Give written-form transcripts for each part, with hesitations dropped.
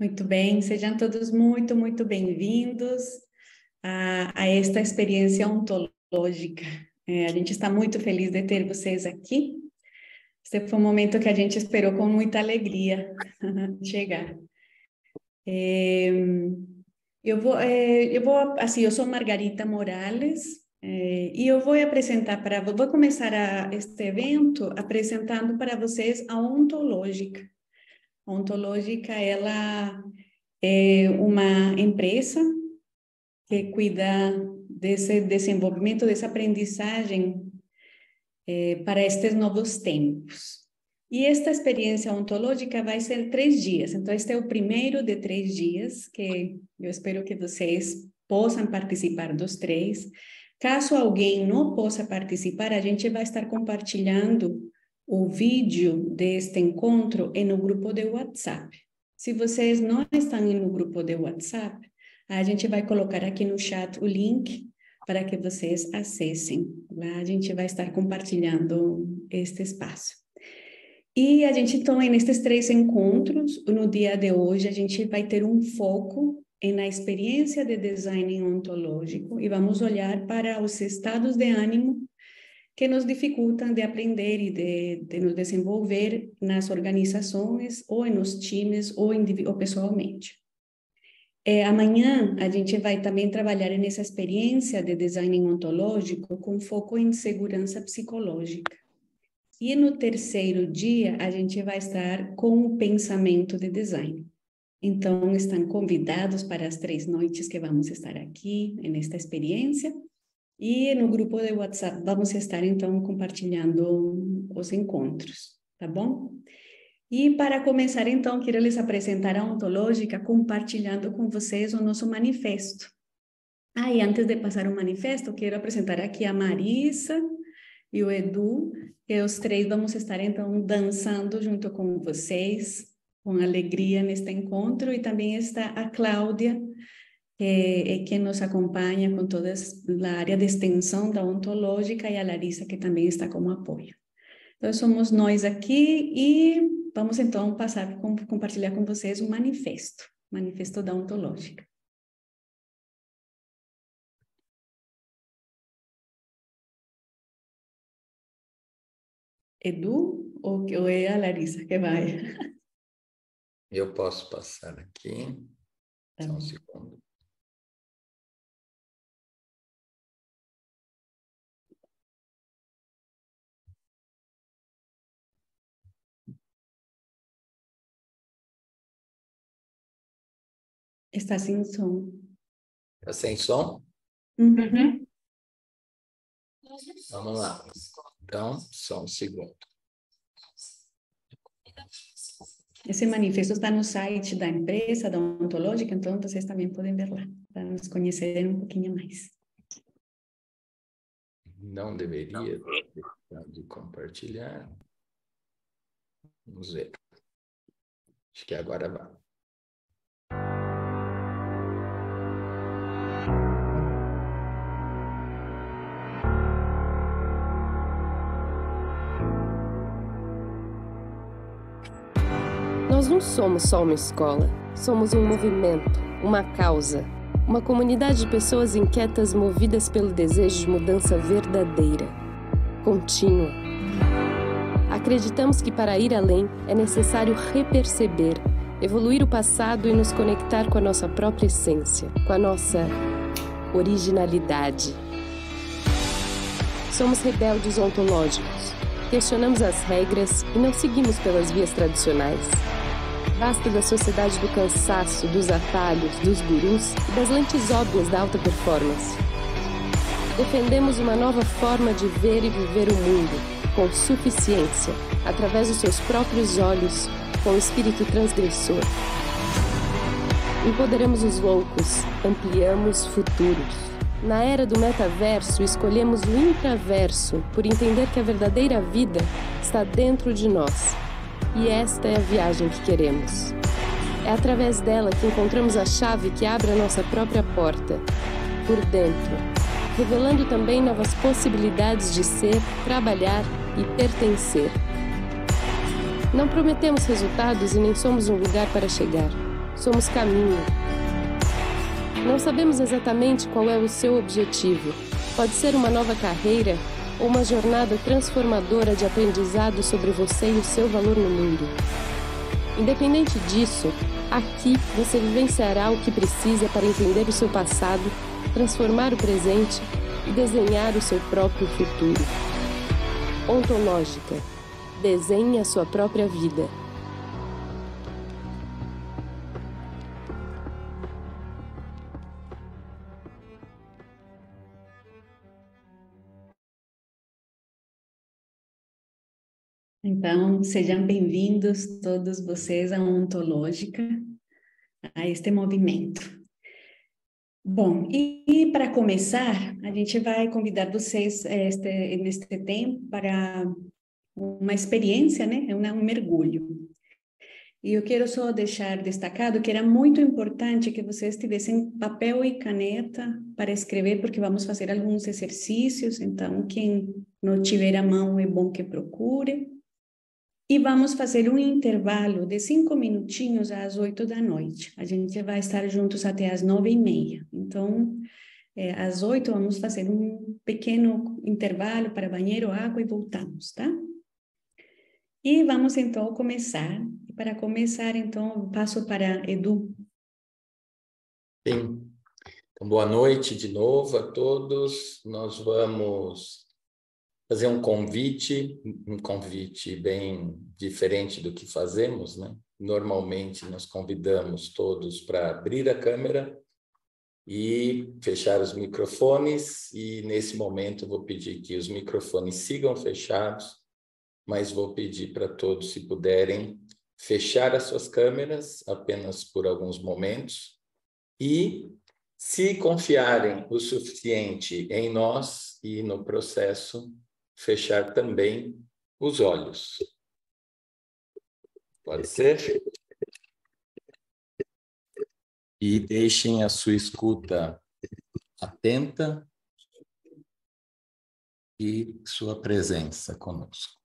Muito bem, sejam todos muito bem-vindos a esta experiência ontológica. A gente está muito feliz de ter vocês aqui. Este foi um momento que a gente esperou com muita alegria chegar. Eu sou Margarita Morales, e eu vou começar este evento apresentando para vocês a ontológica. A ontológica, ela é uma empresa que cuida desse desenvolvimento, dessa aprendizagem para estes novos tempos. E esta experiência ontológica vai ser 3 dias. Então, este é o primeiro de 3 dias, que eu espero que vocês possam participar dos 3. Caso alguém não possa participar, a gente vai estar compartilhando o vídeo deste encontro no grupo de WhatsApp. Se vocês não estão no grupo de WhatsApp, a gente vai colocar aqui no chat o link para que vocês acessem. Lá a gente vai estar compartilhando este espaço. E a gente, então, nestes 3 encontros, no dia de hoje, a gente vai ter um foco na experiência de design ontológico e vamos olhar para os estados de ânimo que nos dificultam de aprender e de nos desenvolver nas organizações, ou nos times, ou pessoalmente. Amanhã, a gente vai também trabalhar nessa experiência de design ontológico com foco em segurança psicológica. E no terceiro dia, a gente vai estar com o pensamento de design. Então, estão convidados para as 3 noites que vamos estar aqui, nesta experiência. E no grupo de WhatsApp vamos estar, então, compartilhando os encontros, tá bom? E para começar, então, quero lhes apresentar a ontológica compartilhando com vocês o nosso manifesto. E antes de passar o manifesto, quero apresentar aqui a Marissa e o Edu, que os 3 vamos estar, então, dançando junto com vocês, com alegria neste encontro, e também está a Cláudia, que é quem nos acompanha com toda a área de extensão da ontológica, e a Larissa, que também está como apoio. Então, somos nós aqui e vamos, então, compartilhar com vocês o manifesto da ontológica. Edu, ou é a Larissa que vai? Eu posso passar aqui, só um segundo. Está sem som. Está sem som? Uhum. Vamos lá. Então, só um segundo. Esse manifesto está no site da empresa, da ontológica, então vocês também podem ver lá, para nos conhecerem um pouquinho mais. Não deveria deixar de compartilhar. Vamos ver. Acho que agora vai. Nós não somos só uma escola, somos um movimento, uma causa, uma comunidade de pessoas inquietas movidas pelo desejo de mudança verdadeira, contínua. Acreditamos que para ir além é necessário reperceber, evoluir o passado e nos conectar com a nossa própria essência, com a nossa originalidade. Somos rebeldes ontológicos, questionamos as regras e não seguimos pelas vias tradicionais. Basta da sociedade do cansaço, dos atalhos, dos gurus e das lentes óbvias da alta performance. Defendemos uma nova forma de ver e viver o mundo, com suficiência, através dos seus próprios olhos, com espírito transgressor. Empoderamos os loucos, ampliamos futuros. Na era do metaverso, escolhemos o intraverso por entender que a verdadeira vida está dentro de nós. E esta é a viagem que queremos. É através dela que encontramos a chave que abre a nossa própria porta, por dentro, revelando também novas possibilidades de ser, trabalhar e pertencer. Não prometemos resultados e nem somos um lugar para chegar. Somos caminho. Não sabemos exatamente qual é o seu objetivo. Pode ser uma nova carreira ou uma jornada transformadora de aprendizado sobre você e o seu valor no mundo. Independente disso, aqui você vivenciará o que precisa para entender o seu passado, transformar o presente e desenhar o seu próprio futuro. Ontológica. Desenhe a sua própria vida. Então, sejam bem-vindos todos vocês à Ontológica, a este movimento. Bom, e para começar, a gente vai convidar vocês neste tempo para uma experiência, né? Um mergulho. E eu quero só deixar destacado que era muito importante que vocês tivessem papel e caneta para escrever, porque vamos fazer alguns exercícios, então quem não tiver à mão é bom que procure. E vamos fazer um intervalo de 5 minutinhos às 8 da noite. A gente vai estar juntos até às 9h30. Então, às 8 vamos fazer um pequeno intervalo para banheiro, água e voltamos, tá? E vamos então começar. E para começar, então, eu passo para Edu. Sim. Então, boa noite de novo a todos. Nós vamos fazer um convite bem diferente do que fazemos, né? Normalmente nós convidamos todos para abrir a câmera e fechar os microfones, e nesse momento eu vou pedir que os microfones sigam fechados, mas vou pedir para todos, se puderem, fechar as suas câmeras apenas por alguns momentos e, se confiarem o suficiente em nós e no processo, fechar também os olhos. Pode ser? E deixem a sua escuta atenta e sua presença conosco.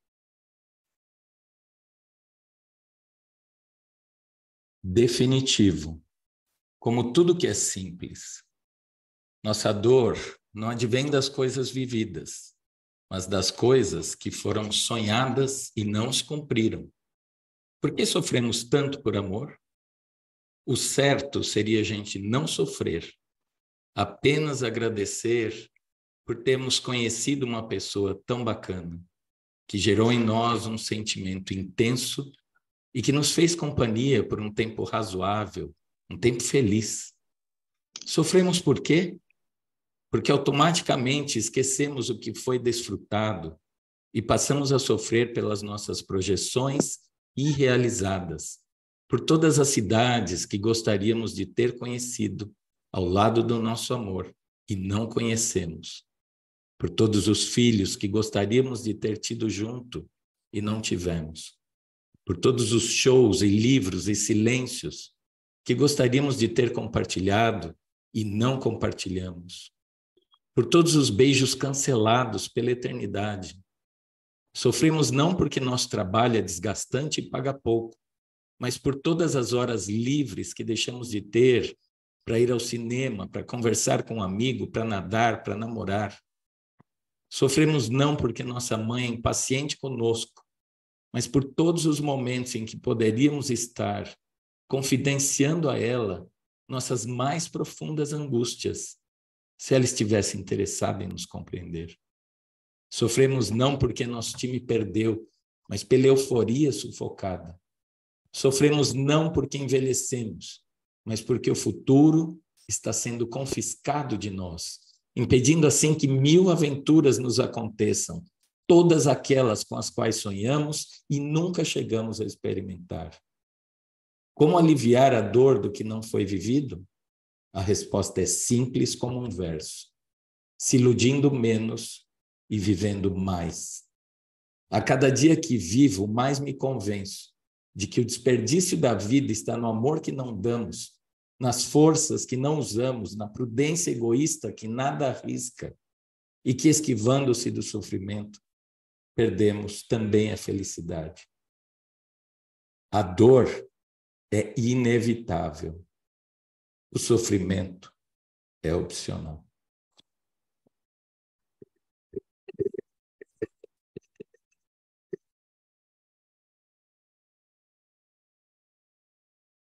Definitivo. Como tudo que é simples. Nossa dor não advém das coisas vividas, mas das coisas que foram sonhadas e não se cumpriram. Por que sofremos tanto por amor? O certo seria a gente não sofrer, apenas agradecer por termos conhecido uma pessoa tão bacana, que gerou em nós um sentimento intenso e que nos fez companhia por um tempo razoável, um tempo feliz. Sofremos por quê? Porque automaticamente esquecemos o que foi desfrutado e passamos a sofrer pelas nossas projeções irrealizadas, por todas as cidades que gostaríamos de ter conhecido ao lado do nosso amor e não conhecemos, por todos os filhos que gostaríamos de ter tido junto e não tivemos, por todos os shows e livros e silêncios que gostaríamos de ter compartilhado e não compartilhamos, por todos os beijos cancelados pela eternidade. Sofremos não porque nosso trabalho é desgastante e paga pouco, mas por todas as horas livres que deixamos de ter para ir ao cinema, para conversar com um amigo, para nadar, para namorar. Sofremos não porque nossa mãe é impaciente conosco, mas por todos os momentos em que poderíamos estar confidenciando a ela nossas mais profundas angústias, se ela estivesse interessada em nos compreender. Sofremos não porque nosso time perdeu, mas pela euforia sufocada. Sofremos não porque envelhecemos, mas porque o futuro está sendo confiscado de nós, impedindo assim que 1000 aventuras nos aconteçam, todas aquelas com as quais sonhamos e nunca chegamos a experimentar. Como aliviar a dor do que não foi vivido? A resposta é simples como um verso: se iludindo menos e vivendo mais. A cada dia que vivo, mais me convenço de que o desperdício da vida está no amor que não damos, nas forças que não usamos, na prudência egoísta que nada arrisca, e que, esquivando-se do sofrimento, perdemos também a felicidade. A dor é inevitável. O sofrimento é opcional.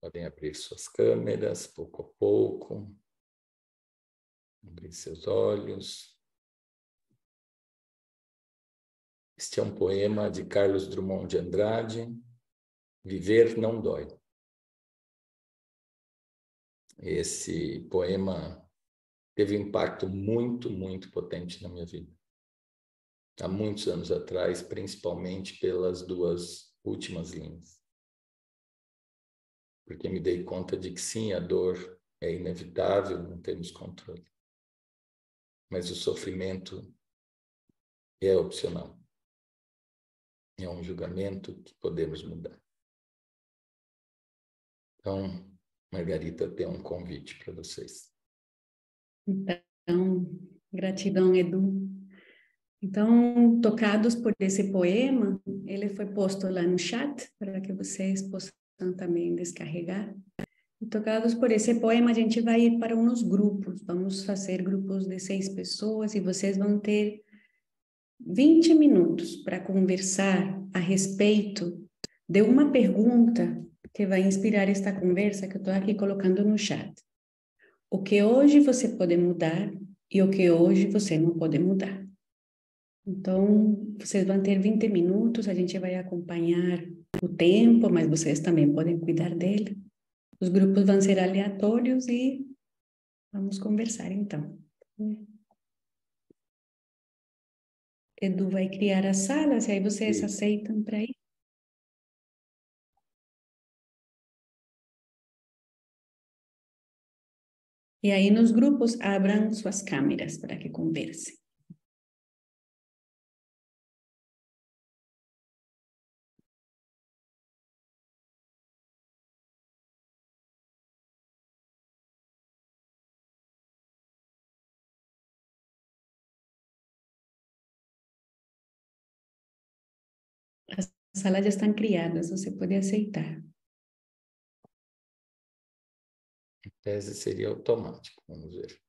Podem abrir suas câmeras, pouco a pouco. Abrir seus olhos. Este é um poema de Carlos Drummond de Andrade, Viver não dói. Esse poema teve um impacto muito, muito potente na minha vida. Há muitos anos atrás, principalmente pelas duas últimas linhas. Porque me dei conta de que sim, a dor é inevitável, não temos controle. Mas o sofrimento é opcional. É um julgamento que podemos mudar. Então, Margarita tem um convite para vocês. Então, gratidão, Edu. Então, tocados por esse poema, ele foi posto lá no chat, para que vocês possam também descarregar. E tocados por esse poema, a gente vai ir para uns grupos. Vamos fazer grupos de 6 pessoas e vocês vão ter 20 minutos para conversar a respeito de uma pergunta que vai inspirar esta conversa que eu estou aqui colocando no chat. O que hoje você pode mudar e o que hoje você não pode mudar. Então, vocês vão ter 20 minutos, a gente vai acompanhar o tempo, mas vocês também podem cuidar dele. Os grupos vão ser aleatórios e vamos conversar então. Edu vai criar as salas e aí vocês aceitam para ir. E aí nos grupos abram suas câmeras para que conversem. As salas já estão criadas, você pode aceitar. Em tese seria automático, vamos ver.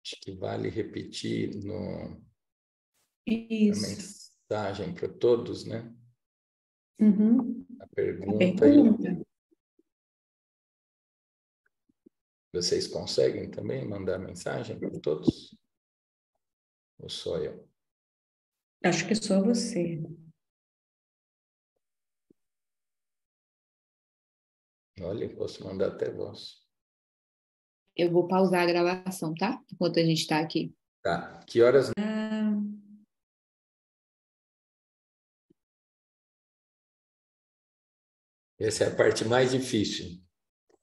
Acho que vale repetir a mensagem para todos, né? Uhum. A pergunta. Vocês conseguem também mandar mensagem para todos? Ou só eu? Acho que só você. Olha, eu posso mandar até voz. Eu vou pausar a gravação, tá? Enquanto a gente está aqui. Tá. Que horas? Essa é a parte mais difícil.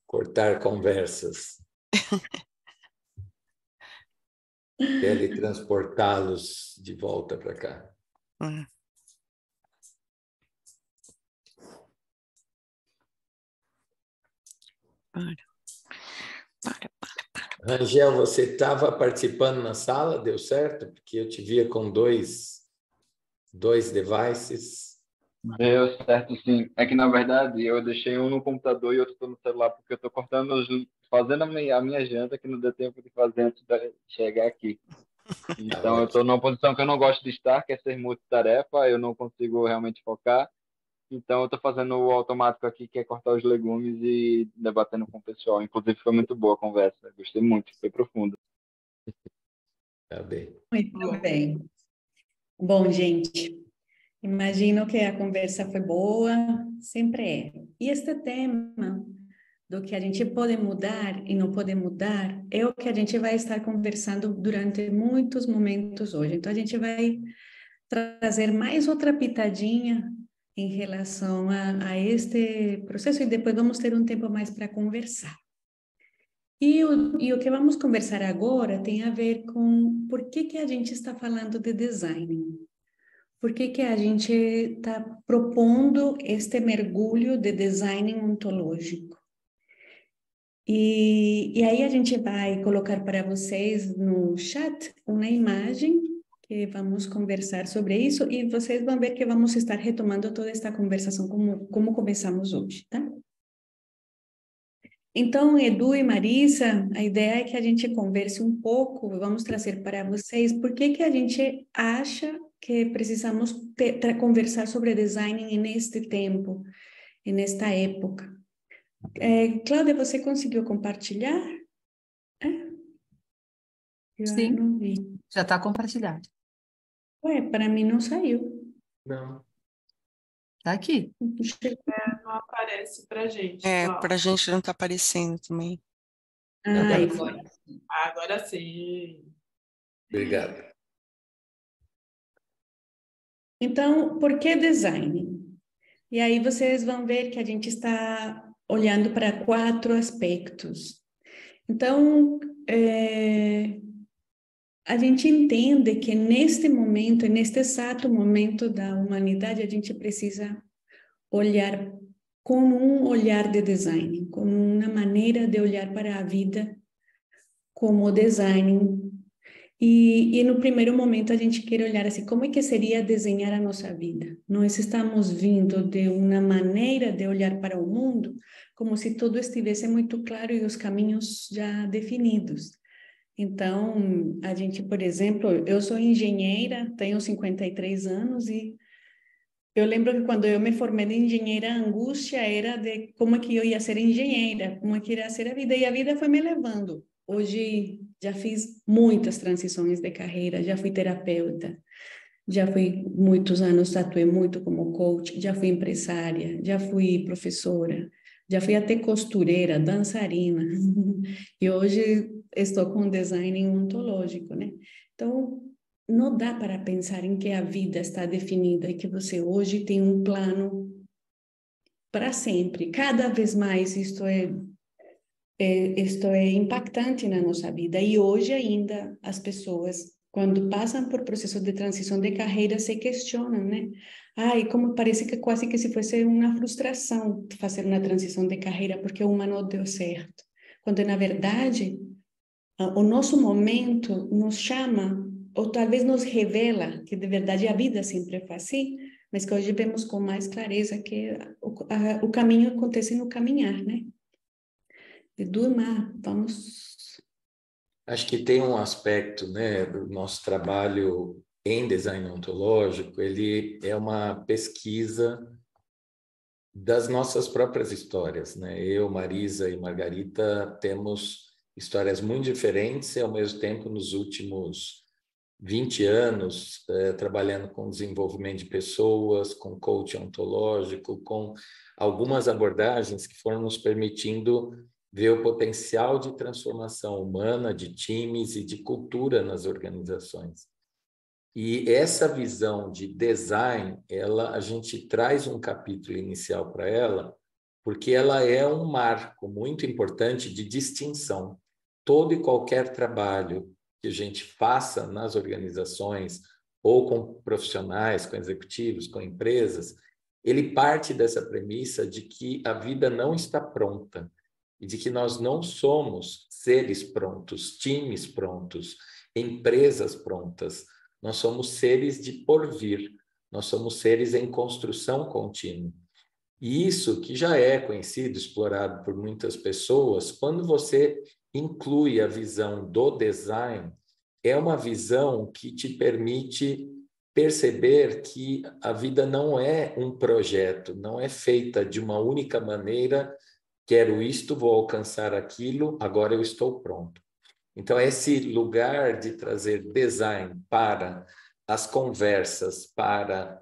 Cortar conversas. Teletransportá-los de volta para cá. Rangel, você estava participando na sala? Deu certo? Porque eu te via com dois devices. Deu certo, sim. É que, na verdade, eu deixei um no computador e outro no celular, porque eu estou fazendo a minha janta, que não deu tempo de fazer antes de chegar aqui. Então, eu estou numa posição que eu não gosto de estar, que é ser multitarefa, eu não consigo realmente focar. Então, eu estou fazendo o automático aqui, que é cortar os legumes e debatendo com o pessoal. Inclusive, foi muito boa a conversa. Gostei muito, foi profunda. Tá bem. Muito bem. Bom, gente, imagino que a conversa foi boa, sempre é. E este tema do que a gente pode mudar e não pode mudar é o que a gente vai estar conversando durante muitos momentos hoje. Então, a gente vai trazer mais outra pitadinha em relação a este processo e depois vamos ter um tempo mais para conversar. E o que vamos conversar agora tem a ver com por que a gente está falando de design. Por que a gente está propondo este mergulho de design ontológico? E aí a gente vai colocar para vocês no chat uma imagem que vamos conversar sobre isso e vocês vão ver que vamos estar retomando toda esta conversação como começamos hoje, tá? Então, Edu e Marisa, a ideia é que a gente converse um pouco, vamos trazer para vocês por que a gente acha que precisamos conversar sobre design neste tempo, nesta época. Cláudia, você conseguiu compartilhar? Eu Sim, não vi. já está compartilhado. Ué, para mim não saiu. Não. Está aqui. Não aparece pra gente. Ó. Pra gente não tá aparecendo também. Ai, Agora sim. Obrigado. então, por que design? E aí vocês vão ver que a gente está olhando para 4 aspectos. Então, a gente entende que neste momento, neste exato momento da humanidade, a gente precisa olhar com um olhar de design, com uma maneira de olhar para a vida como design. E no primeiro momento a gente quer olhar assim, como é que seria desenhar a nossa vida? Nós estamos vindo de uma maneira de olhar para o mundo como se tudo estivesse muito claro e os caminhos já definidos. Então, a gente, por exemplo, eu sou engenheira, tenho 53 anos e eu lembro que quando eu me formei de engenheira, a angústia era de como é que eu ia ser engenheira, como é que iria ser a vida, e a vida foi me levando. Hoje já fiz muitas transições de carreira, já fui terapeuta, já fui muitos anos, atuei muito como coach, já fui empresária, já fui professora, já fui até costureira, dançarina, e hoje estou com design ontológico, né? Então, não dá para pensar em que a vida está definida e que você hoje tem um plano para sempre. Cada vez mais isto é impactante na nossa vida. E hoje ainda as pessoas, quando passam por processo de transição de carreira, se questionam, né? Ai, como parece que quase que se fosse uma frustração fazer uma transição de carreira porque uma não deu certo. Quando, na verdade, o nosso momento nos chama, ou talvez nos revela que, de verdade, a vida sempre foi assim, mas que hoje vemos com mais clareza que o caminho acontece no caminhar, né? Edu, vamos... Acho que tem um aspecto, né, do nosso trabalho em design ontológico, ele é uma pesquisa das nossas próprias histórias, né? Eu, Marisa e Margarita temos histórias muito diferentes e, ao mesmo tempo, nos últimos 20 anos, trabalhando com desenvolvimento de pessoas, com coaching ontológico, com algumas abordagens que foram nos permitindo ver o potencial de transformação humana, de times e de cultura nas organizações. E essa visão de design, a gente traz um capítulo inicial para ela, porque ela é um marco muito importante de distinção. Todo e qualquer trabalho que a gente faça nas organizações, ou com profissionais, com executivos, com empresas, ele parte dessa premissa de que a vida não está pronta e de que nós não somos seres prontos, times prontos, empresas prontas. Nós somos seres de porvir, nós somos seres em construção contínua. E isso que já é conhecido, explorado por muitas pessoas, quando você inclui a visão do design, é uma visão que te permite perceber que a vida não é um projeto, não é feita de uma única maneira, quero isto, vou alcançar aquilo, agora eu estou pronto. Então, esse lugar de trazer design para as conversas, para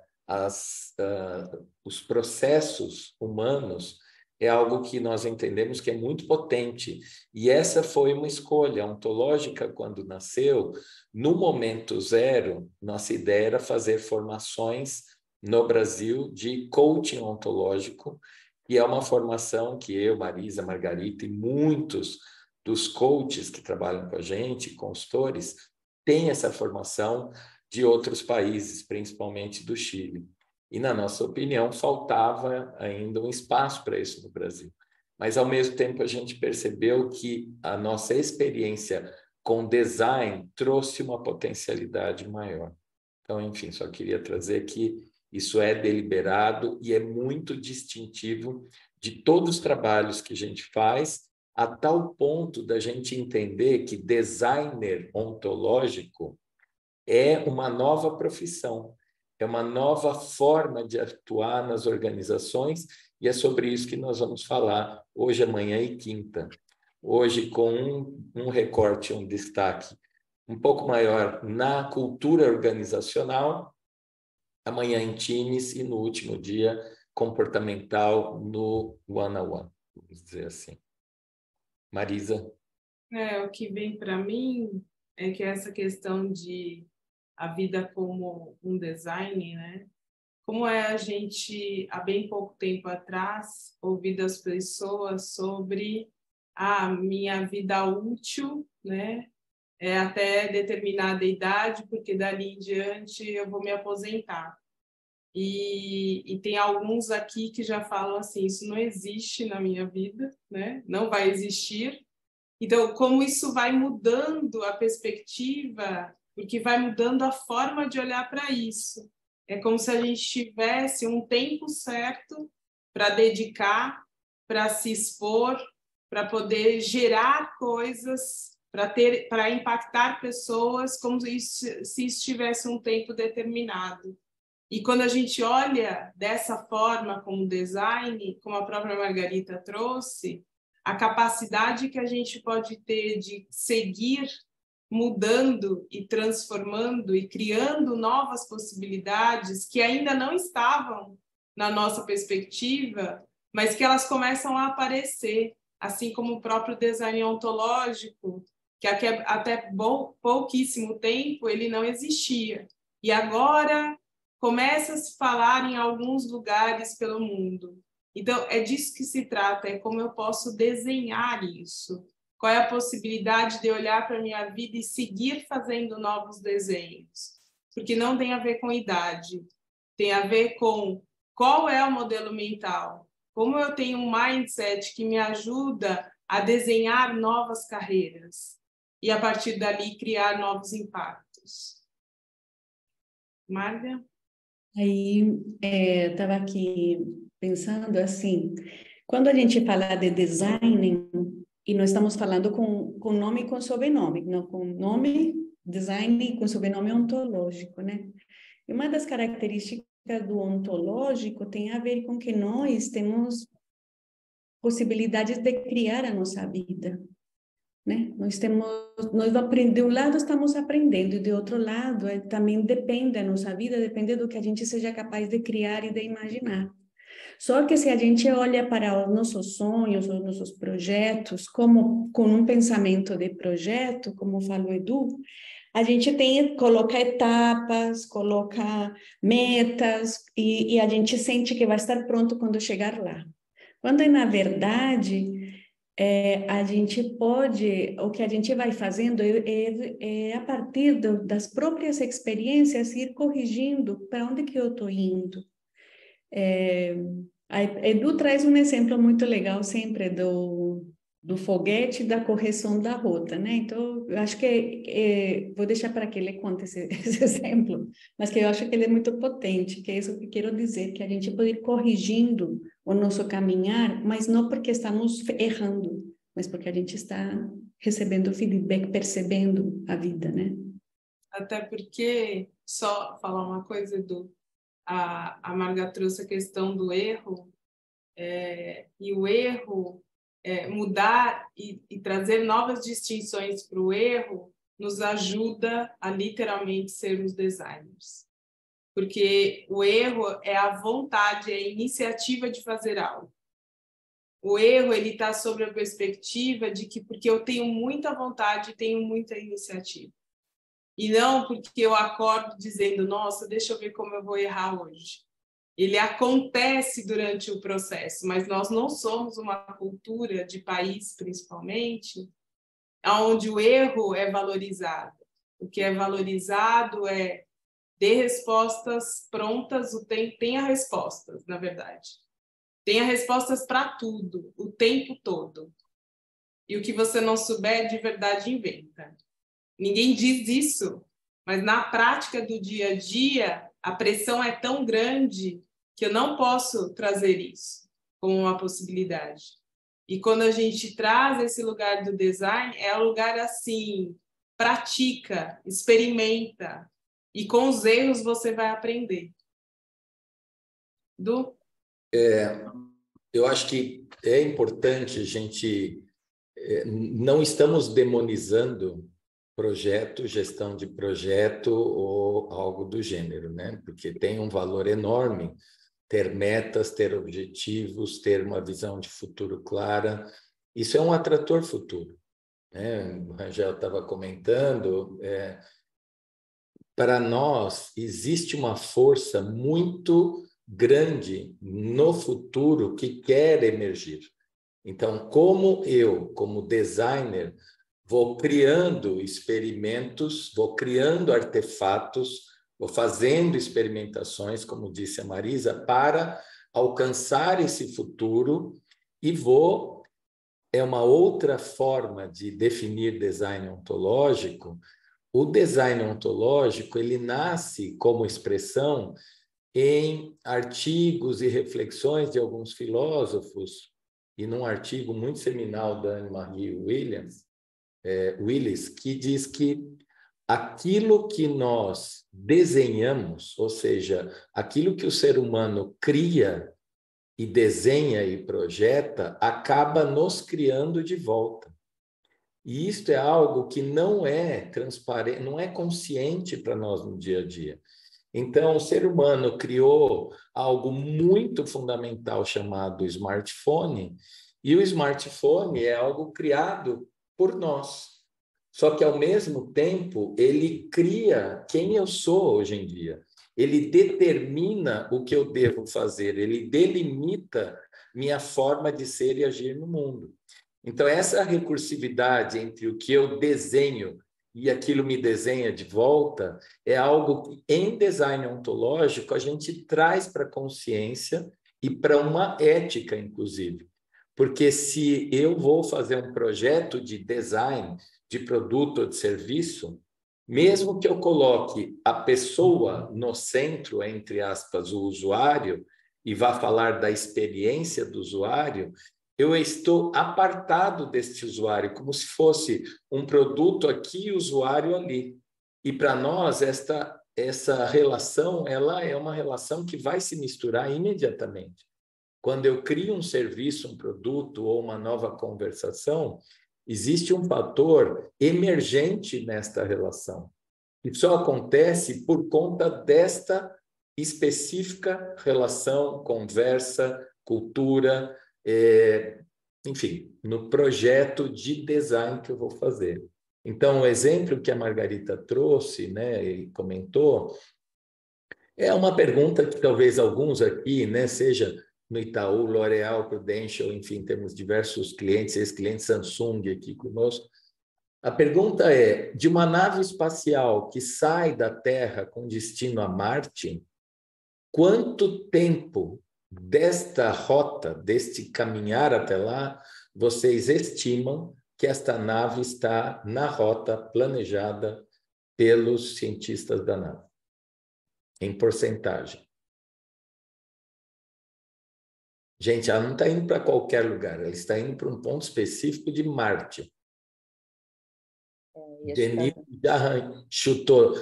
os processos humanos, é algo que nós entendemos que é muito potente. E essa foi uma escolha ontológica quando nasceu. No momento zero, nossa ideia era fazer formações no Brasil de coaching ontológico, que é uma formação que eu, Marisa, Margarita e muitos dos coaches que trabalham com a gente, consultores, têm essa formação de outros países, principalmente do Chile. E, na nossa opinião, faltava ainda um espaço para isso no Brasil. mas ao mesmo tempo a gente percebeu que a nossa experiência com design trouxe uma potencialidade maior. Então, enfim, só queria trazer que isso é deliberado e é muito distintivo de todos os trabalhos que a gente faz, a tal ponto da gente entender que designer ontológico é uma nova profissão, é uma nova forma de atuar nas organizações, e é sobre isso que nós vamos falar hoje, amanhã e quinta. Hoje, com um recorte, um destaque um pouco maior na cultura organizacional, amanhã em times e no último dia comportamental no one-on-one, vamos dizer assim. Marisa? O que vem para mim é que essa questão de a vida como um design, né? Como é a gente, há bem pouco tempo atrás, ouvir das pessoas sobre a minha vida útil, né? Até determinada idade, porque dali em diante eu vou me aposentar. E tem alguns aqui que já falam assim, isso não existe na minha vida, né? Não vai existir. Então, como isso vai mudando a perspectiva, porque vai mudando a forma de olhar para isso. É como se a gente tivesse um tempo certo para dedicar, para se expor, para poder gerar coisas, para impactar pessoas, como se estivesse um tempo determinado. E quando a gente olha dessa forma como design, como a própria Margarita trouxe, a capacidade que a gente pode ter de seguir mudando e transformando e criando novas possibilidades que ainda não estavam na nossa perspectiva, mas que elas começam a aparecer, assim como o próprio design ontológico, que até pouquíssimo tempo ele não existia. E agora começa a se falar em alguns lugares pelo mundo. Então, é disso que se trata, é como eu posso desenhar isso. Qual é a possibilidade de olhar para a minha vida e seguir fazendo novos desenhos? Porque não tem a ver com idade, tem a ver com qual é o modelo mental, como eu tenho um mindset que me ajuda a desenhar novas carreiras e, a partir dali, criar novos impactos. Marga? Aí, estava aqui pensando assim, quando a gente fala de design, e nós estamos falando com nome e com sobrenome, não com nome, design e com sobrenome ontológico, né? E uma das características do ontológico tem a ver com que nós temos possibilidades de criar a nossa vida, né? Nós aprendemos, de um lado estamos aprendendo, e de outro lado também depende da nossa vida, depende do que a gente seja capaz de criar e de imaginar. Só que se a gente olha para os nossos sonhos, os nossos projetos, como com um pensamento de projeto, como falou Edu, a gente coloca etapas, coloca metas, e a gente sente que vai estar pronto quando chegar lá. Quando, na verdade, a gente pode, o que a gente vai fazendo a partir das próprias experiências, ir corrigindo para onde que eu estou indo. A Edu traz um exemplo muito legal sempre do foguete e da correção da rota, né? Então, eu acho que vou deixar para que ele conte esse exemplo, mas que eu acho que ele é muito potente, que é isso que eu quero dizer, que a gente pode ir corrigindo o nosso caminhar, mas não porque estamos errando, mas porque a gente está recebendo feedback, percebendo a vida, né? Até porque, só falar uma coisa, Edu, a Marga trouxe a questão do erro, e o erro, mudar e trazer novas distinções para o erro, nos ajuda a literalmente sermos designers. Porque o erro é a vontade, é a iniciativa de fazer algo. O erro ele está sobre a perspectiva de que porque eu tenho muita vontade, tenho muita iniciativa. E não porque eu acordo dizendo, nossa, deixa eu ver como eu vou errar hoje. Ele acontece durante o processo, mas nós não somos uma cultura de país, principalmente, onde o erro é valorizado. O que é valorizado é dê respostas prontas, tenha respostas, na verdade. Tenha respostas para tudo, o tempo todo. E o que você não souber, de verdade, inventa. Ninguém diz isso, mas na prática do dia a dia, a pressão é tão grande que eu não posso trazer isso como uma possibilidade. E quando a gente traz esse lugar do design, é um lugar assim, pratica, experimenta, e com os erros você vai aprender. Du? Eu acho que é importante a gente... não estamos demonizando projeto, gestão de projeto ou algo do gênero, né? Porque tem um valor enorme ter metas, ter objetivos, ter uma visão de futuro clara. Isso é um atrator futuro, né? O Rangel estava comentando, para nós existe uma força muito grande no futuro que quer emergir. Então, como eu, como designer, vou criando experimentos, vou criando artefatos, vou fazendo experimentações, como disse a Marisa, para alcançar esse futuro e vou... É uma outra forma de definir design ontológico. O design ontológico, ele nasce como expressão em artigos e reflexões de alguns filósofos, e num artigo muito seminal da Anne-Marie Willis, que diz que aquilo que nós desenhamos, ou seja, aquilo que o ser humano cria e desenha e projeta, acaba nos criando de volta. E isto é algo que não é transparente, não é consciente para nós no dia a dia. Então, o ser humano criou algo muito fundamental chamado smartphone, e o smartphone é algo criado por nós. Só que, ao mesmo tempo, ele cria quem eu sou hoje em dia. Ele determina o que eu devo fazer, ele delimita minha forma de ser e agir no mundo. Então, essa recursividade entre o que eu desenho e aquilo me desenha de volta é algo que, em design ontológico, a gente traz para a consciência e para uma ética, inclusive. Porque se eu vou fazer um projeto de design de produto ou de serviço, mesmo que eu coloque a pessoa no centro, entre aspas, o usuário, e vá falar da experiência do usuário, eu estou apartado deste usuário, como se fosse um produto aqui e usuário ali. E para nós, essa relação, ela é uma relação que vai se misturar imediatamente. Quando eu crio um serviço, um produto ou uma nova conversação, existe um fator emergente nesta relação. E só acontece por conta desta específica relação, conversa, cultura, enfim, no projeto de design que eu vou fazer. Então, o exemplo que a Margarita trouxe, né, e comentou, é uma pergunta que talvez alguns aqui, né, seja no Itaú, L'Oréal, Prudential, enfim, temos diversos clientes, ex-clientes Samsung aqui conosco. A pergunta é, de uma nave espacial que sai da Terra com destino a Marte, quanto tempo desta rota, deste caminhar até lá, vocês estimam que esta nave está na rota planejada pelos cientistas da nave? Em porcentagem. Gente, ela não está indo para qualquer lugar, ela está indo para um ponto específico de Marte. Denis já chutou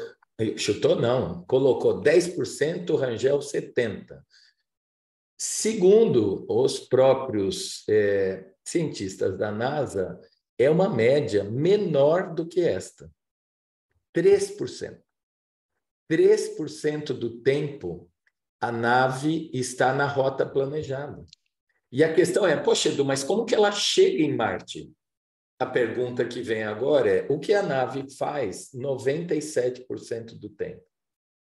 não, colocou 10%, Rangel 70%. Segundo os próprios cientistas da NASA, é uma média menor do que esta. 3%. 3% do tempo a nave está na rota planejada. E a questão é, poxa, Edu, mas como que ela chega em Marte? A pergunta que vem agora é, o que a nave faz 97% do tempo?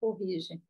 Corrige.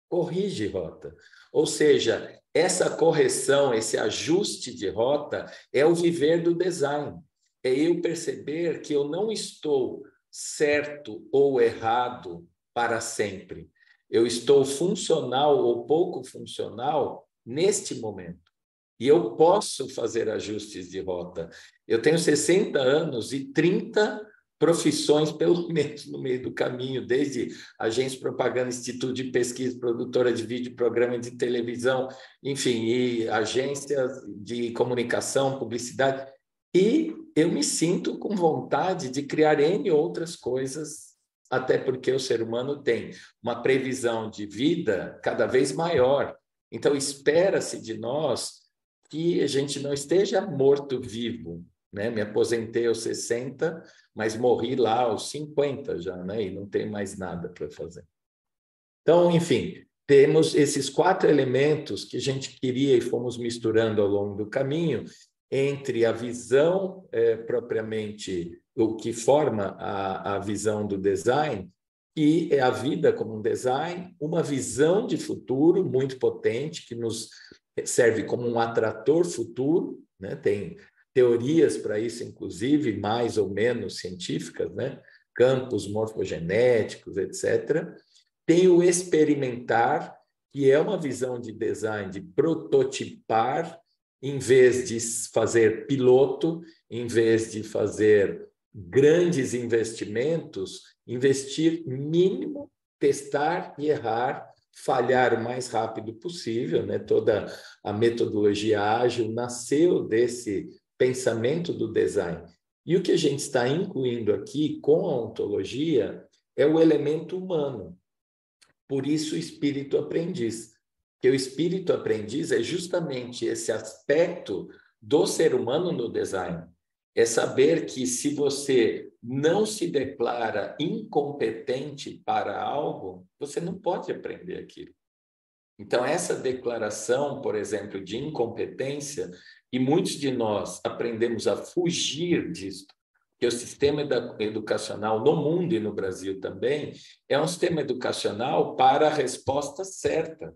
Corrige rota. Ou seja, essa correção, esse ajuste de rota é o viver do design. É eu perceber que eu não estou certo ou errado para sempre. Eu estou funcional ou pouco funcional neste momento. E eu posso fazer ajustes de rota. Eu tenho 60 anos e 30 profissões, pelo menos, no meio do caminho, desde agência de propaganda, instituto de pesquisa, produtora de vídeo, programa de televisão, enfim, e agência de comunicação, publicidade. E eu me sinto com vontade de criar N outras coisas, até porque o ser humano tem uma previsão de vida cada vez maior. Então, espera-se de nós que a gente não esteja morto-vivo, né? Me aposentei aos 60, mas morri lá aos 50 já, né? E não tem mais nada para fazer. Então, enfim, temos esses 4 elementos que a gente queria e fomos misturando ao longo do caminho entre a visão propriamente, o que forma a visão do design, que é a vida como um design, uma visão de futuro muito potente, que nos serve como um atrator futuro, né? Tem teorias para isso, inclusive, mais ou menos científicas, né? Campos morfogenéticos, etc. Tem o experimentar, que é uma visão de design de prototipar, em vez de fazer piloto, em vez de fazer grandes investimentos, investir mínimo, testar e errar, falhar o mais rápido possível, né? Toda a metodologia ágil nasceu desse pensamento do design. E o que a gente está incluindo aqui com a ontologia é o elemento humano. Por isso, o espírito aprendiz. Porque o espírito aprendiz é justamente esse aspecto do ser humano no design. É saber que se você não se declara incompetente para algo, você não pode aprender aquilo. Então, essa declaração, por exemplo, de incompetência, e muitos de nós aprendemos a fugir disso, porque o sistema educacional no mundo e no Brasil também é um sistema educacional para a resposta certa,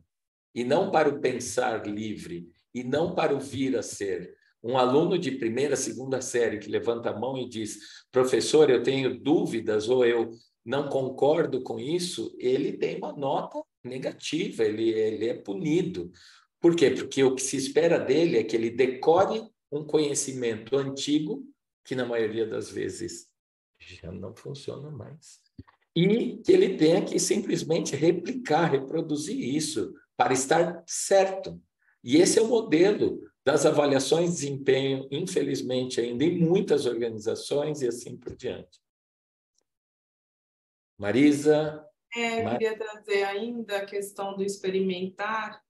e não para o pensar livre, e não para o vir a ser. Um aluno de primeira, segunda série que levanta a mão e diz: professor, eu tenho dúvidas ou eu não concordo com isso, ele tem uma nota negativa, ele é punido. Por quê? Porque o que se espera dele é que ele decore um conhecimento antigo, que na maioria das vezes já não funciona mais, e que ele tenha que simplesmente replicar, reproduzir isso para estar certo. E esse é o modelo das avaliações de desempenho, infelizmente, ainda em muitas organizações e assim por diante. Marisa? Eu queria trazer ainda a questão do experimentar,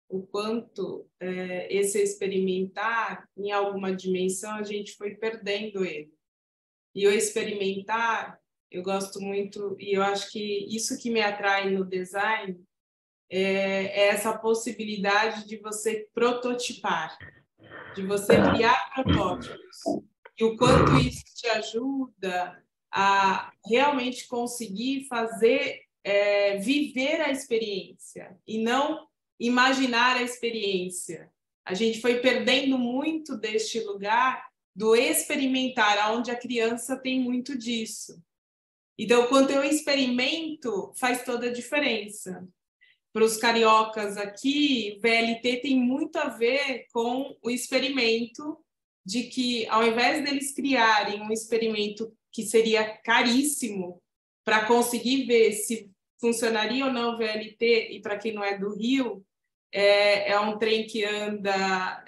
o quanto esse experimentar, em alguma dimensão, a gente foi perdendo ele. E o experimentar, eu gosto muito, e eu acho que isso que me atrai no design é essa possibilidade de você prototipar, de você criar protótipos. E o quanto isso te ajuda a realmente conseguir fazer, viver a experiência e não imaginar a experiência. A gente foi perdendo muito deste lugar do experimentar, onde a criança tem muito disso. Então, quando eu experimento, faz toda a diferença. Para os cariocas aqui, VLT tem muito a ver com o experimento de que, ao invés deles criarem um experimento que seria caríssimo para conseguir ver se funcionaria ou não o VLT, e para quem não é do Rio, é um trem que anda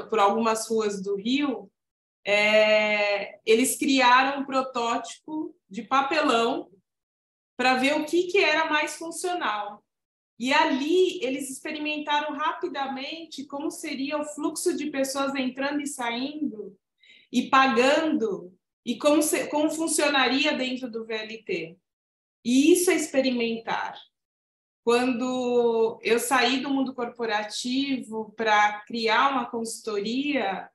por algumas ruas do Rio, eles criaram um protótipo de papelão para ver o que era mais funcional. E ali eles experimentaram rapidamente como seria o fluxo de pessoas entrando e saindo e pagando, e como funcionaria dentro do VLT. E isso é experimentar. Quando eu saí do mundo corporativo para criar uma consultoria,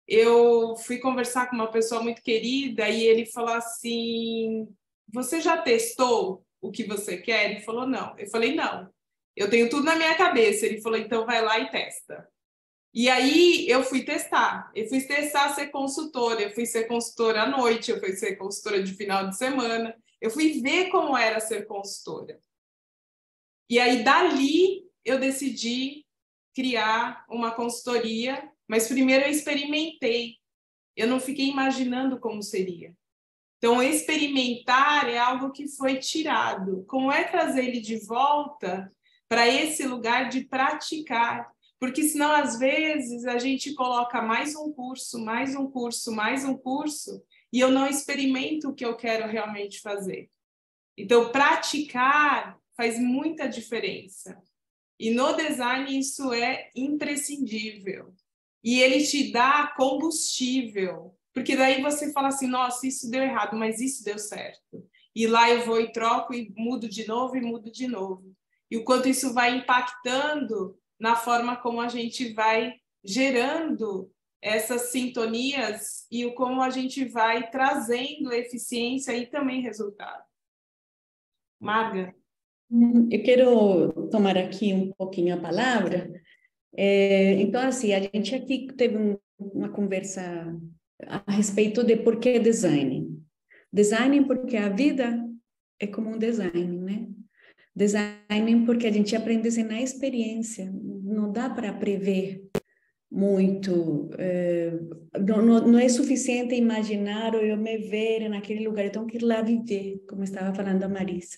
eu fui conversar com uma pessoa muito querida e ele falou assim: você já testou o que você quer? Ele falou, não. Eu falei, não. Eu tenho tudo na minha cabeça. Ele falou, então vai lá e testa. E aí eu fui testar. Eu fui testar ser consultora. Eu fui ser consultora à noite, eu fui ser consultora de final de semana. Eu fui ver como era ser consultora. E aí, dali, eu decidi criar uma consultoria, mas primeiro eu experimentei. Eu não fiquei imaginando como seria. Então, experimentar é algo que foi tirado. Como é trazer ele de volta para esse lugar de praticar? Porque senão, às vezes, a gente coloca mais um curso, mais um curso, mais um curso, e eu não experimento o que eu quero realmente fazer. Então, praticar faz muita diferença. E no design isso é imprescindível. E ele te dá combustível. Porque daí você fala assim, nossa, isso deu errado, mas isso deu certo. E lá eu vou e troco e mudo de novo e mudo de novo. E o quanto isso vai impactando na forma como a gente vai gerando essas sintonias e o como a gente vai trazendo eficiência e também resultado. Marga? Eu quero tomar aqui um pouquinho a palavra. Então, assim, a gente aqui teve uma conversa a respeito de por que design. Design porque a vida é como um design, né? Design porque a gente aprende assim, na experiência. Não dá para prever muito. Não é suficiente imaginar ou eu me ver naquele lugar. Eu tenho que ir lá viver, como estava falando a Marisa.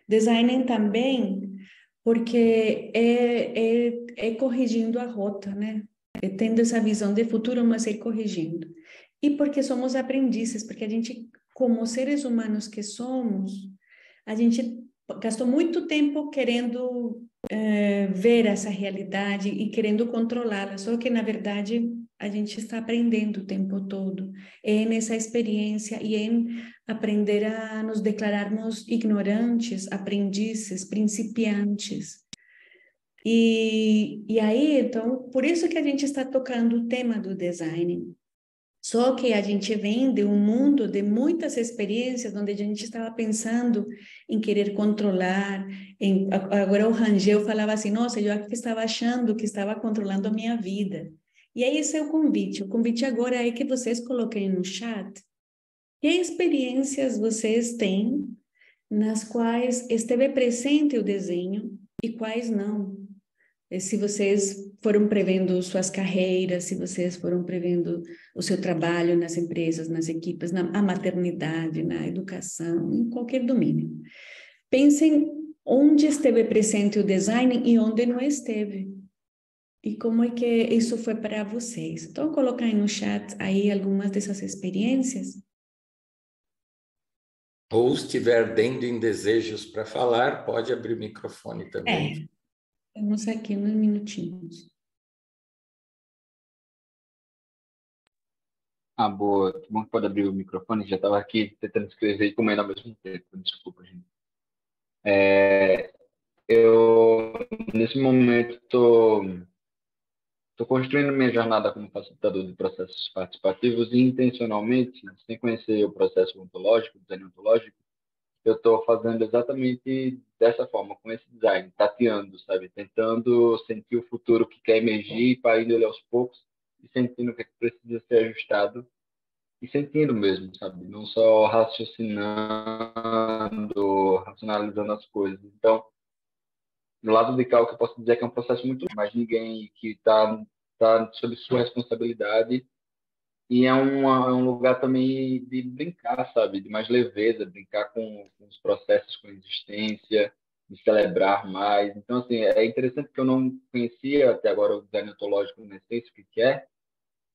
Design também porque é corrigindo a rota, né? É tendo essa visão de futuro, mas é corrigindo. E porque somos aprendizes, porque a gente, como seres humanos que somos, a gente gastou muito tempo querendo ver essa realidade e querendo controlá-la, só que, na verdade, a gente está aprendendo o tempo todo. É nessa experiência e em aprender a nos declararmos ignorantes, aprendizes, principiantes. E aí, então, por isso que a gente está tocando o tema do design. Só que a gente vem de um mundo de muitas experiências onde a gente estava pensando em querer controlar. Agora o Rangel falava assim, nossa, eu aqui estava achando que estava controlando a minha vida. E aí esse é o convite. O convite agora é que vocês coloquem no chat que experiências vocês têm nas quais esteve presente o desenho e quais não. Se vocês foram prevendo suas carreiras, se vocês foram prevendo o seu trabalho nas empresas, nas equipes, a maternidade, na educação, em qualquer domínio. Pensem onde esteve presente o design e onde não esteve. E como é que isso foi para vocês. Então, colocar aí no chat aí algumas dessas experiências. Ou estiver dentro em desejos para falar, pode abrir o microfone também. Vamos aqui uns minutinhos. Boa. Que bom que pode abrir o microfone. Já estava aqui tentando escrever e comendo ao mesmo tempo. Desculpa, gente. Eu, nesse momento, estou construindo minha jornada como facilitador de processos participativos e, intencionalmente, sem conhecer o processo ontológico, o design ontológico, eu estou fazendo exatamente dessa forma, com esse design, tateando, sabe? Tentando sentir o futuro que quer emergir, parindo ele aos poucos e sentindo o que precisa ser ajustado e sentindo mesmo, sabe? Não só raciocinando, racionalizando as coisas. Então, do lado de cá, o que eu posso dizer é que é um processo muito mais ninguém que está sob sua responsabilidade e é um lugar também de brincar, sabe? De mais leveza, brincar com os processos, com a existência, de celebrar mais. Então, assim, é interessante que eu não conhecia até agora o design ontológico, não sei o que é,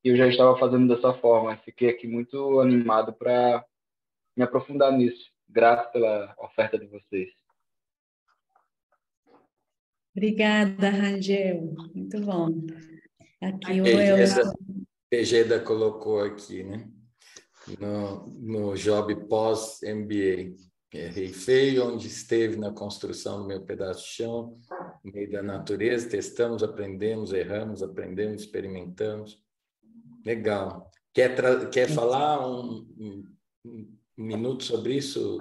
e eu já estava fazendo dessa forma. Fiquei aqui muito animado para me aprofundar nisso. Graças pela oferta de vocês. Obrigada, Rangel. Muito bom. Aqui Tejeda colocou aqui, né? No job pós-MBA. Errei feio, onde esteve na construção do meu pedaço de chão, no meio da natureza, testamos, aprendemos, erramos, aprendemos, experimentamos. Legal. Quer falar um minuto sobre isso?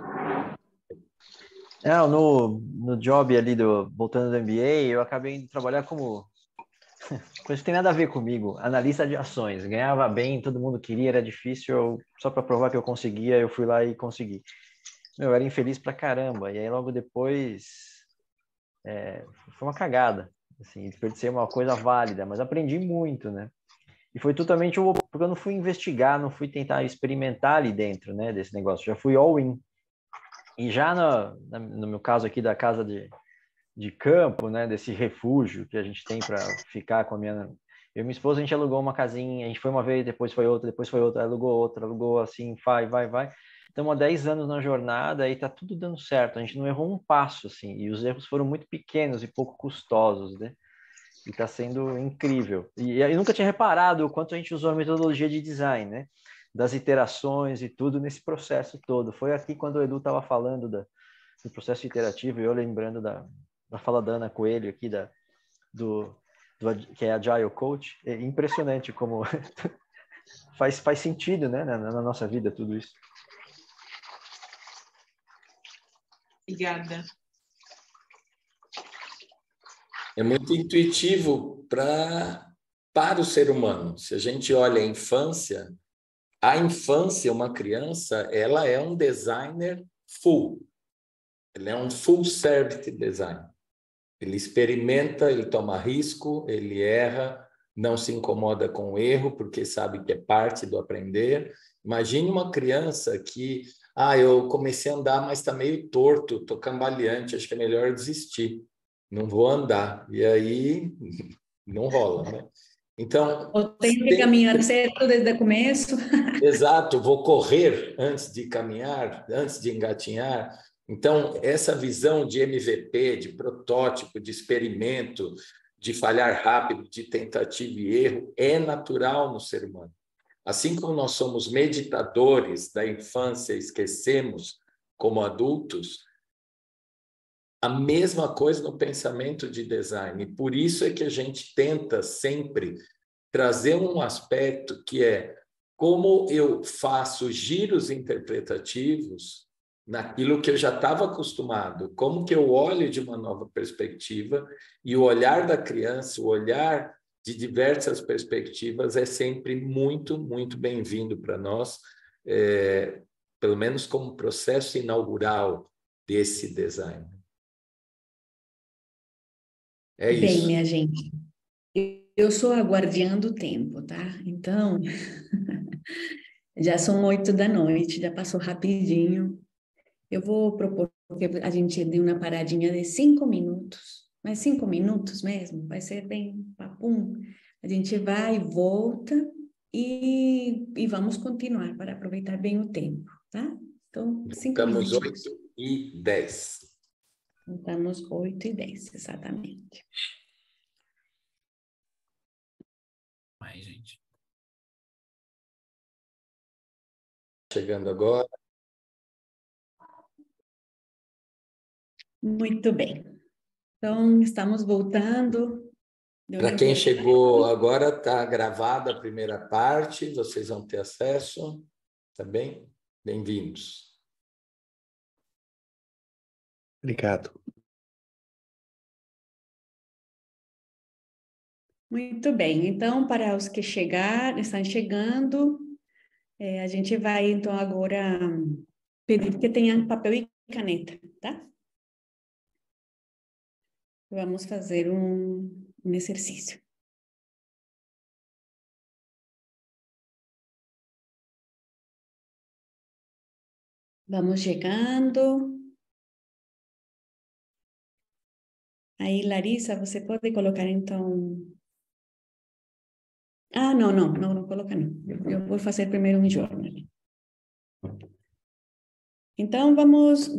No job ali, voltando do MBA, eu acabei indo trabalhar como... Coisa que tem nada a ver comigo, analista de ações. Ganhava bem, todo mundo queria, era difícil, só para provar que eu conseguia, eu fui lá e consegui. Eu era infeliz pra caramba, e aí logo depois foi uma cagada. Assim, desperdicei uma coisa válida, mas aprendi muito, né? E foi totalmente o porque eu não fui investigar, não fui tentar experimentar ali dentro, né, desse negócio. Já fui all in. E já no meu caso aqui da casa de campo, né, desse refúgio que a gente tem para ficar com a minha... Eu e minha esposa, a gente alugou uma casinha, a gente foi uma vez, depois foi outra, alugou outra, alugou assim, vai. Estamos há 10 anos na jornada e tá tudo dando certo. A gente não errou um passo, assim, e os erros foram muito pequenos e pouco custosos, né? E está sendo incrível. E eu nunca tinha reparado o quanto a gente usou a metodologia de design, né? Das iterações e tudo nesse processo todo. Foi aqui quando o Edu estava falando do processo iterativo e eu lembrando da fala da Ana Coelho aqui, que é Agile Coach. É impressionante como faz sentido, né? Na nossa vida tudo isso. Obrigada. É muito intuitivo para o ser humano. Se a gente olha a infância, uma criança, ela é um designer full. Ele é um full service design. Ele experimenta, ele toma risco, ele erra, não se incomoda com o erro, porque sabe que é parte do aprender. Imagine uma criança que, eu comecei a andar, mas está meio torto, estou cambaleante, acho que é melhor desistir. Não vou andar. E aí não rola, né? Então, ou tenho que caminhar certo desde o começo. Exato, vou correr antes de caminhar, antes de engatinhar. Então, essa visão de MVP, de protótipo, de experimento, de falhar rápido, de tentativa e erro, é natural no ser humano. Assim como nós somos meditadores da infância, esquecemos como adultos, a mesma coisa no pensamento de design. E por isso é que a gente tenta sempre trazer um aspecto que é como eu faço giros interpretativos naquilo que eu já estava acostumado, como que eu olho de uma nova perspectiva, e o olhar da criança, o olhar de diversas perspectivas é sempre muito, muito bem-vindo para nós, pelo menos como processo inaugural desse design. É Bem, isso. minha gente, eu sou a guardiã do tempo, tá? Então, já são 8 da noite, já passou rapidinho. Eu vou propor que a gente dê uma paradinha de 5 minutos, mas 5 minutos mesmo, vai ser bem papum. A gente vai e volta e vamos continuar para aproveitar bem o tempo, tá? Então, 5 Estamos minutos. 8h10. Estamos 8h10, exatamente. Vai, gente. Chegando agora. Muito bem. Então, estamos voltando. Para quem chegou agora, está gravada a primeira parte, vocês vão ter acesso, tá bem? Bem-vindos. Obrigado. Muito bem. Então, para os que estão chegando, a gente vai, então, agora pedir que tenham papel e caneta, tá? Vamos fazer um exercício. Vamos chegando. Aí, Larissa, você pode colocar, então... não coloca não. Eu vou fazer primeiro um jornal. Então, vamos...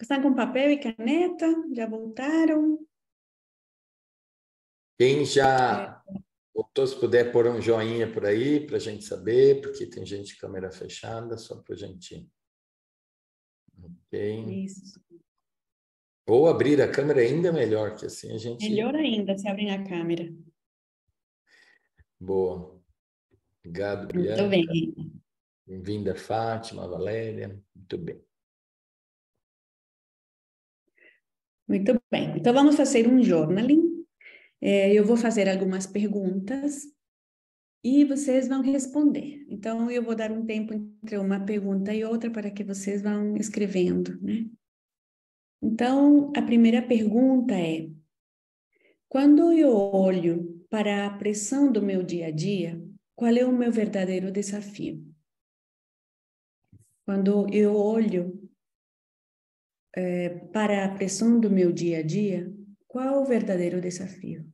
Estão com papel e caneta? Já voltaram? Quem já voltou, se puder pôr um joinha por aí, para a gente saber, porque tem gente de câmera fechada, só para a gente... Ok. Isso. Ou abrir a câmera ainda melhor, que assim a gente... Melhor ainda, se abrem a câmera. Boa. Obrigado, Bianca. Muito bem. Bem-vinda, Fátima, Valéria. Muito bem. Muito bem. Então, vamos fazer um journaling. Eu vou fazer algumas perguntas e vocês vão responder. Então, eu vou dar um tempo entre uma pergunta e outra para que vocês vão escrevendo, né? Então, a primeira pergunta é: Quando eu olho para a pressão do meu dia a dia, qual é o meu verdadeiro desafio? Quando eu olho para a pressão do meu dia a dia, qual é o verdadeiro desafio?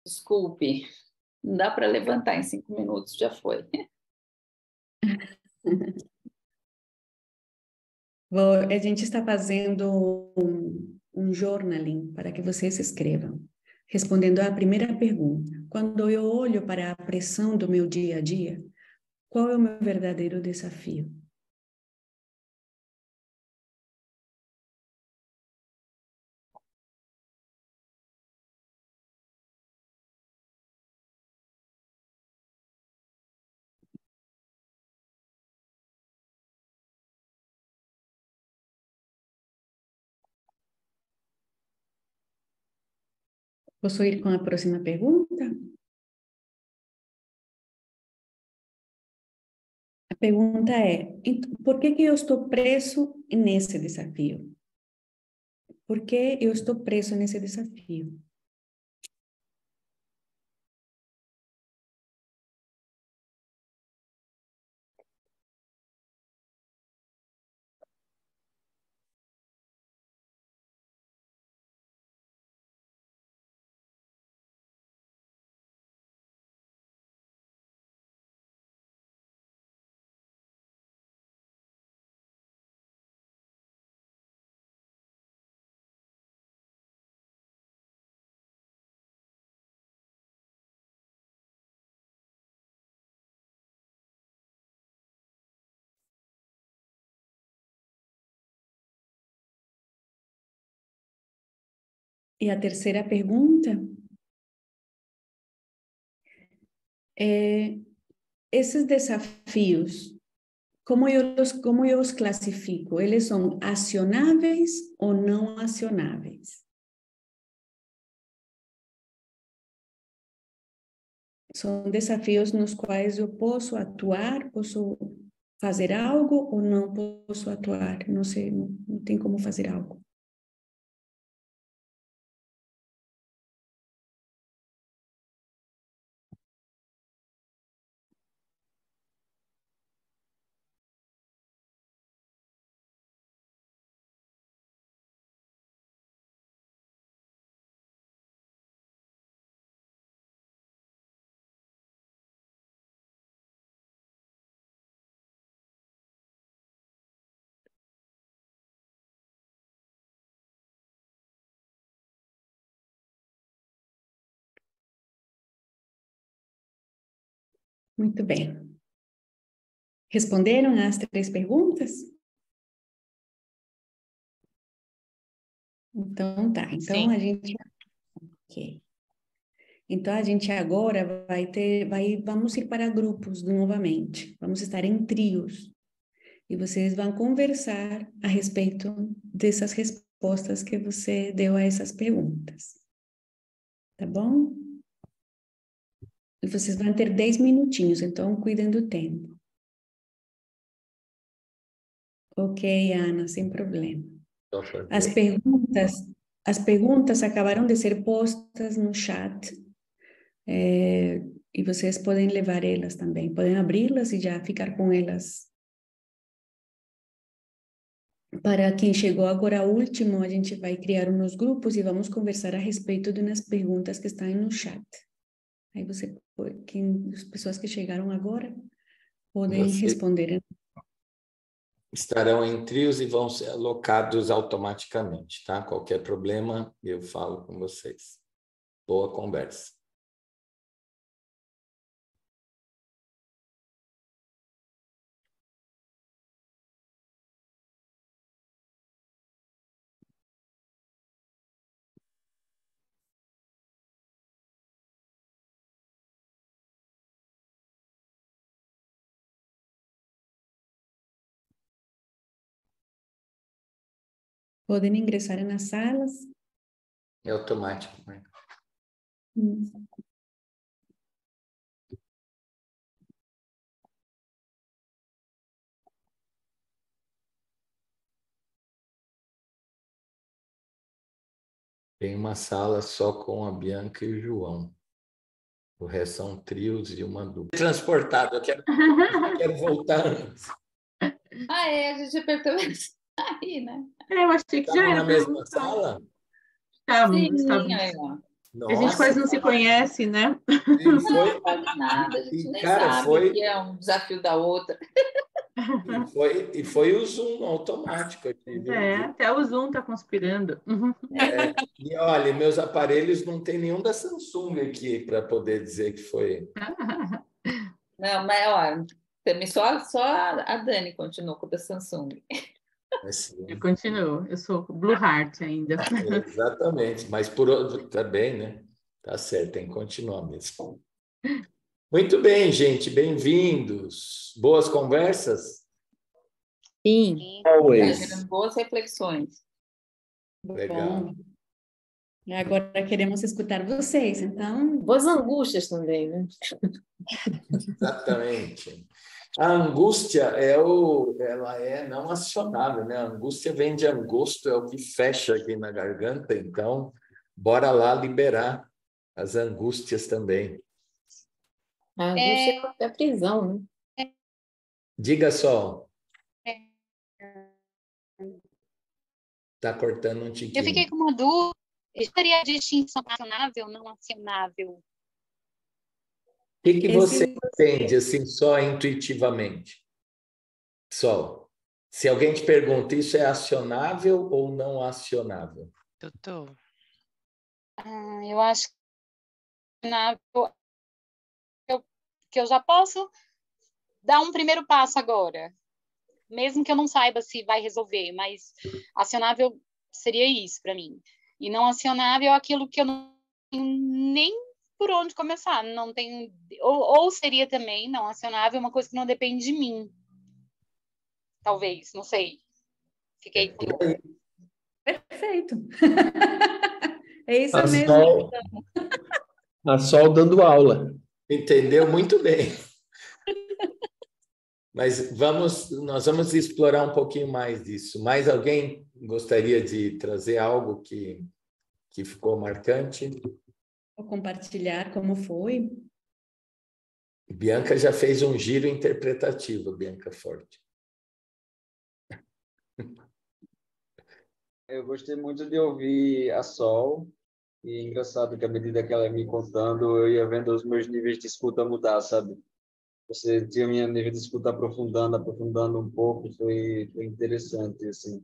Desculpe, não dá para levantar em 5 minutos, já foi. A gente está fazendo um journaling para que vocês escrevam, respondendo à primeira pergunta. Quando eu olho para a pressão do meu dia a dia, qual é o meu verdadeiro desafio? Posso ir com a próxima pergunta? A pergunta é: por que que eu estou preso nesse desafio? Por que eu estou preso nesse desafio? E a terceira pergunta é: esses desafios, como eu os classifico? Eles são acionáveis ou não acionáveis? São desafios nos quais eu posso atuar, posso fazer algo ou não posso atuar? Não sei, não tem como fazer algo. Muito bem. Responderam às três perguntas? Então tá. Então Sim. a gente. Ok. Então a gente agora vamos ir para grupos novamente. Vamos estar em trios. E vocês vão conversar a respeito dessas respostas que você deu a essas perguntas. Tá bom? E vocês vão ter 10 minutinhos, então cuidem do tempo. Ok, Ana, sem problema. As perguntas, as perguntas acabaram de ser postas no chat, e vocês podem levar elas também, podem abri-las e já ficar com elas. Para quem chegou agora último, a gente vai criar uns grupos e vamos conversar a respeito de umas perguntas que estão no chat. Aí as pessoas que chegaram agora podem responder. Estarão em trios e vão ser alocados automaticamente, tá? Qualquer problema, eu falo com vocês. Boa conversa. Podem ingressar nas salas. É automático, né? Tem uma sala só com a Bianca e o João. O resto são trios e uma dupla. Transportado, eu quero voltar antes. A gente apertou aí, né? Eu achei que já Estavam era na pra mesma voltar. sala? Estávamos. Aí, ó. A gente quase não se conhece, né? E foi, Quase nada, a gente nem cara, sabe que é um desafio da outra. e foi o Zoom automático aqui, viu? Até o Zoom está conspirando. E olha, meus aparelhos não tem nenhum da Samsung aqui para poder dizer que foi. Não, mas ó, também só a Dani continuou com o da Samsung. Assim, Eu continuo, eu sou Blue Heart ainda. exatamente, mas por outro também, né? Tá certo, tem que continuar mesmo. Muito bem, gente, bem-vindos. Boas conversas? Sim, tá gerando boas reflexões. Legal. Bom. Agora queremos escutar vocês, então. Boas angústias também, né? Exatamente. A angústia ela é não acionável, né? A angústia vem de angosto, é o que fecha aqui na garganta, então bora lá liberar as angústias também. A angústia é a prisão, né? Diga só. Tá cortando um tiquinho. Eu fiquei com uma dúvida. Seria a distinção acionável ou não acionável? O que você entende, assim, só intuitivamente? Só. Se alguém te pergunta, isso é acionável ou não acionável? Doutor. Eu acho que eu já posso dar um primeiro passo agora. Mesmo que eu não saiba se vai resolver, mas acionável seria isso para mim. E não acionável é aquilo que eu não tenho nem por onde começar. Não tenho, ou seria também não acionável uma coisa que não depende de mim. Talvez, não sei. Fiquei com dúvida. Perfeito. É isso A mesmo. Sol, a Sol dando aula. Entendeu muito bem. Mas nós vamos explorar um pouquinho mais disso. Mais alguém gostaria de trazer algo que ficou marcante? Vou compartilhar como foi. Bianca já fez um giro interpretativo, Bianca Forte. Eu gostei muito de ouvir a Sol. E engraçado que à medida que ela ia me contando, eu ia vendo os meus níveis de escuta mudar, sabe? Você tinha minha nível de escuta aprofundando um pouco, foi interessante, assim.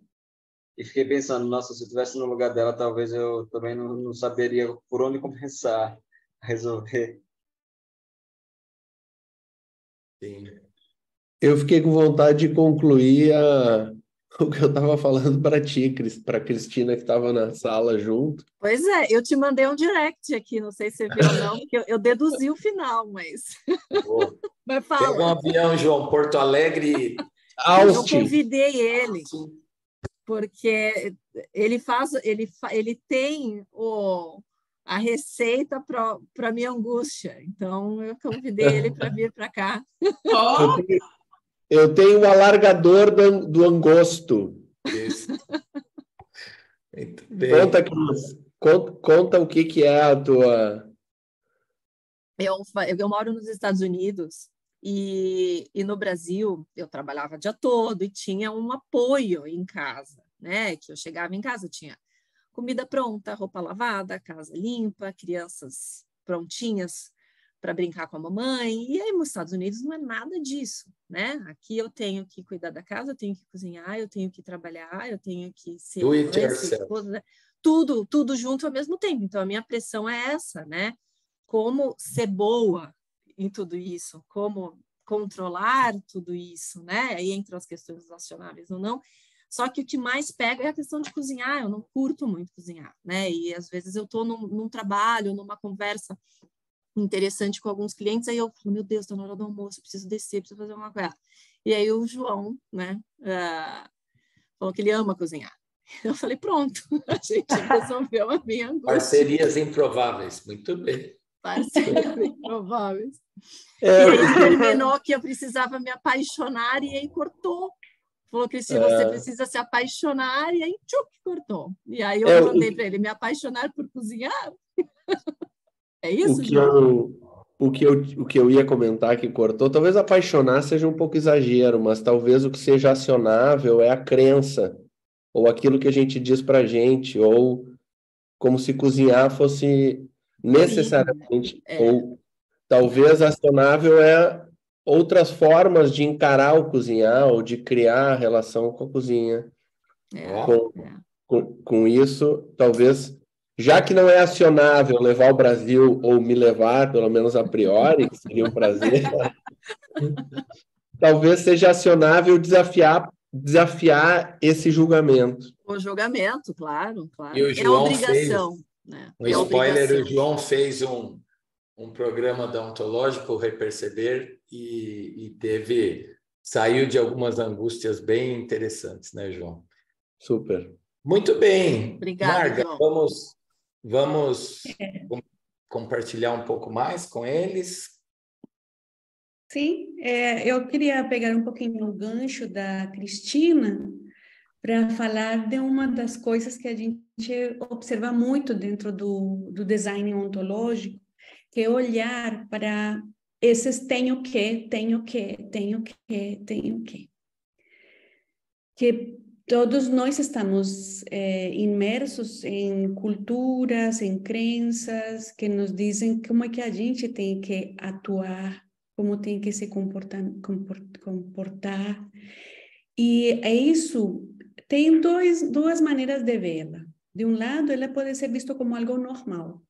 E fiquei pensando, nossa, se eu estivesse no lugar dela, talvez eu também não saberia por onde começar a resolver. Sim. Eu fiquei com vontade de concluir o que eu estava falando para ti, para a Cristina, que estava na sala junto. Pois é, eu te mandei um direct aqui, não sei se você viu ou não, porque eu deduzi o final, mas... Mas fala. Pega um avião, João, Porto Alegre. Eu convidei ele, porque ele tem a receita para minha angústia, então eu convidei ele para vir para cá. Eu tenho o alargador do angosto. Isso. Muito bem. Conta o que é a tua... Eu moro nos Estados Unidos e no Brasil eu trabalhava o dia todo e tinha um apoio em casa, né? Que eu chegava em casa, tinha comida pronta, roupa lavada, casa limpa, crianças prontinhas para brincar com a mamãe. E aí nos Estados Unidos não é nada disso, né? Aqui eu tenho que cuidar da casa, eu tenho que cozinhar, eu tenho que trabalhar, eu tenho que ser mãe, ser esposa, né? Tudo junto ao mesmo tempo. Então a minha pressão é essa, né? Como ser boa em tudo isso, como controlar tudo isso, né? Aí entram as questões relacionáveis ou não. Só que o que mais pega é a questão de cozinhar. Eu não curto muito cozinhar, né? E às vezes eu estou num trabalho, numa conversa interessante com alguns clientes, aí eu falo, meu Deus, está na hora do almoço, preciso descer, preciso fazer uma coisa. E aí o João, né, falou que ele ama cozinhar. Eu falei, pronto, a gente resolveu a minha angústia. Parcerias improváveis, muito bem. Parcerias improváveis. E aí terminou que eu precisava me apaixonar e aí cortou. Falou, Cristina, você precisa se apaixonar, e aí tchuc, cortou. E aí eu mandei para ele, me apaixonar por cozinhar? É isso, João? O que eu ia comentar que cortou, talvez apaixonar seja um pouco exagero, mas talvez o que seja acionável é a crença, ou aquilo que a gente diz pra gente, ou como se cozinhar fosse necessariamente, ou talvez acionável é outras formas de encarar o cozinhar, ou de criar a relação com a cozinha. Com isso, talvez, já que não é acionável levar o Brasil, ou me levar, pelo menos a priori, que seria um prazer, talvez seja acionável desafiar esse julgamento. O julgamento, claro. E o João obrigação. Um spoiler, o João fez um programa odontológico, o Reperceber, e saiu de algumas angústias bem interessantes, né, João? Super. Muito bem. Obrigada, Marga, João. vamos compartilhar um pouco mais com eles? Sim, eu queria pegar um pouquinho o gancho da Cristina para falar de uma das coisas que a gente observa muito dentro do design ontológico, que é olhar para esses tenho que. Que todos nós estamos imersos em culturas, em crenças que nos dizem como é que a gente tem que atuar, como tem que se comportar. E isso tem duas maneiras de vê-la. De um lado, ela pode ser visto como algo normal,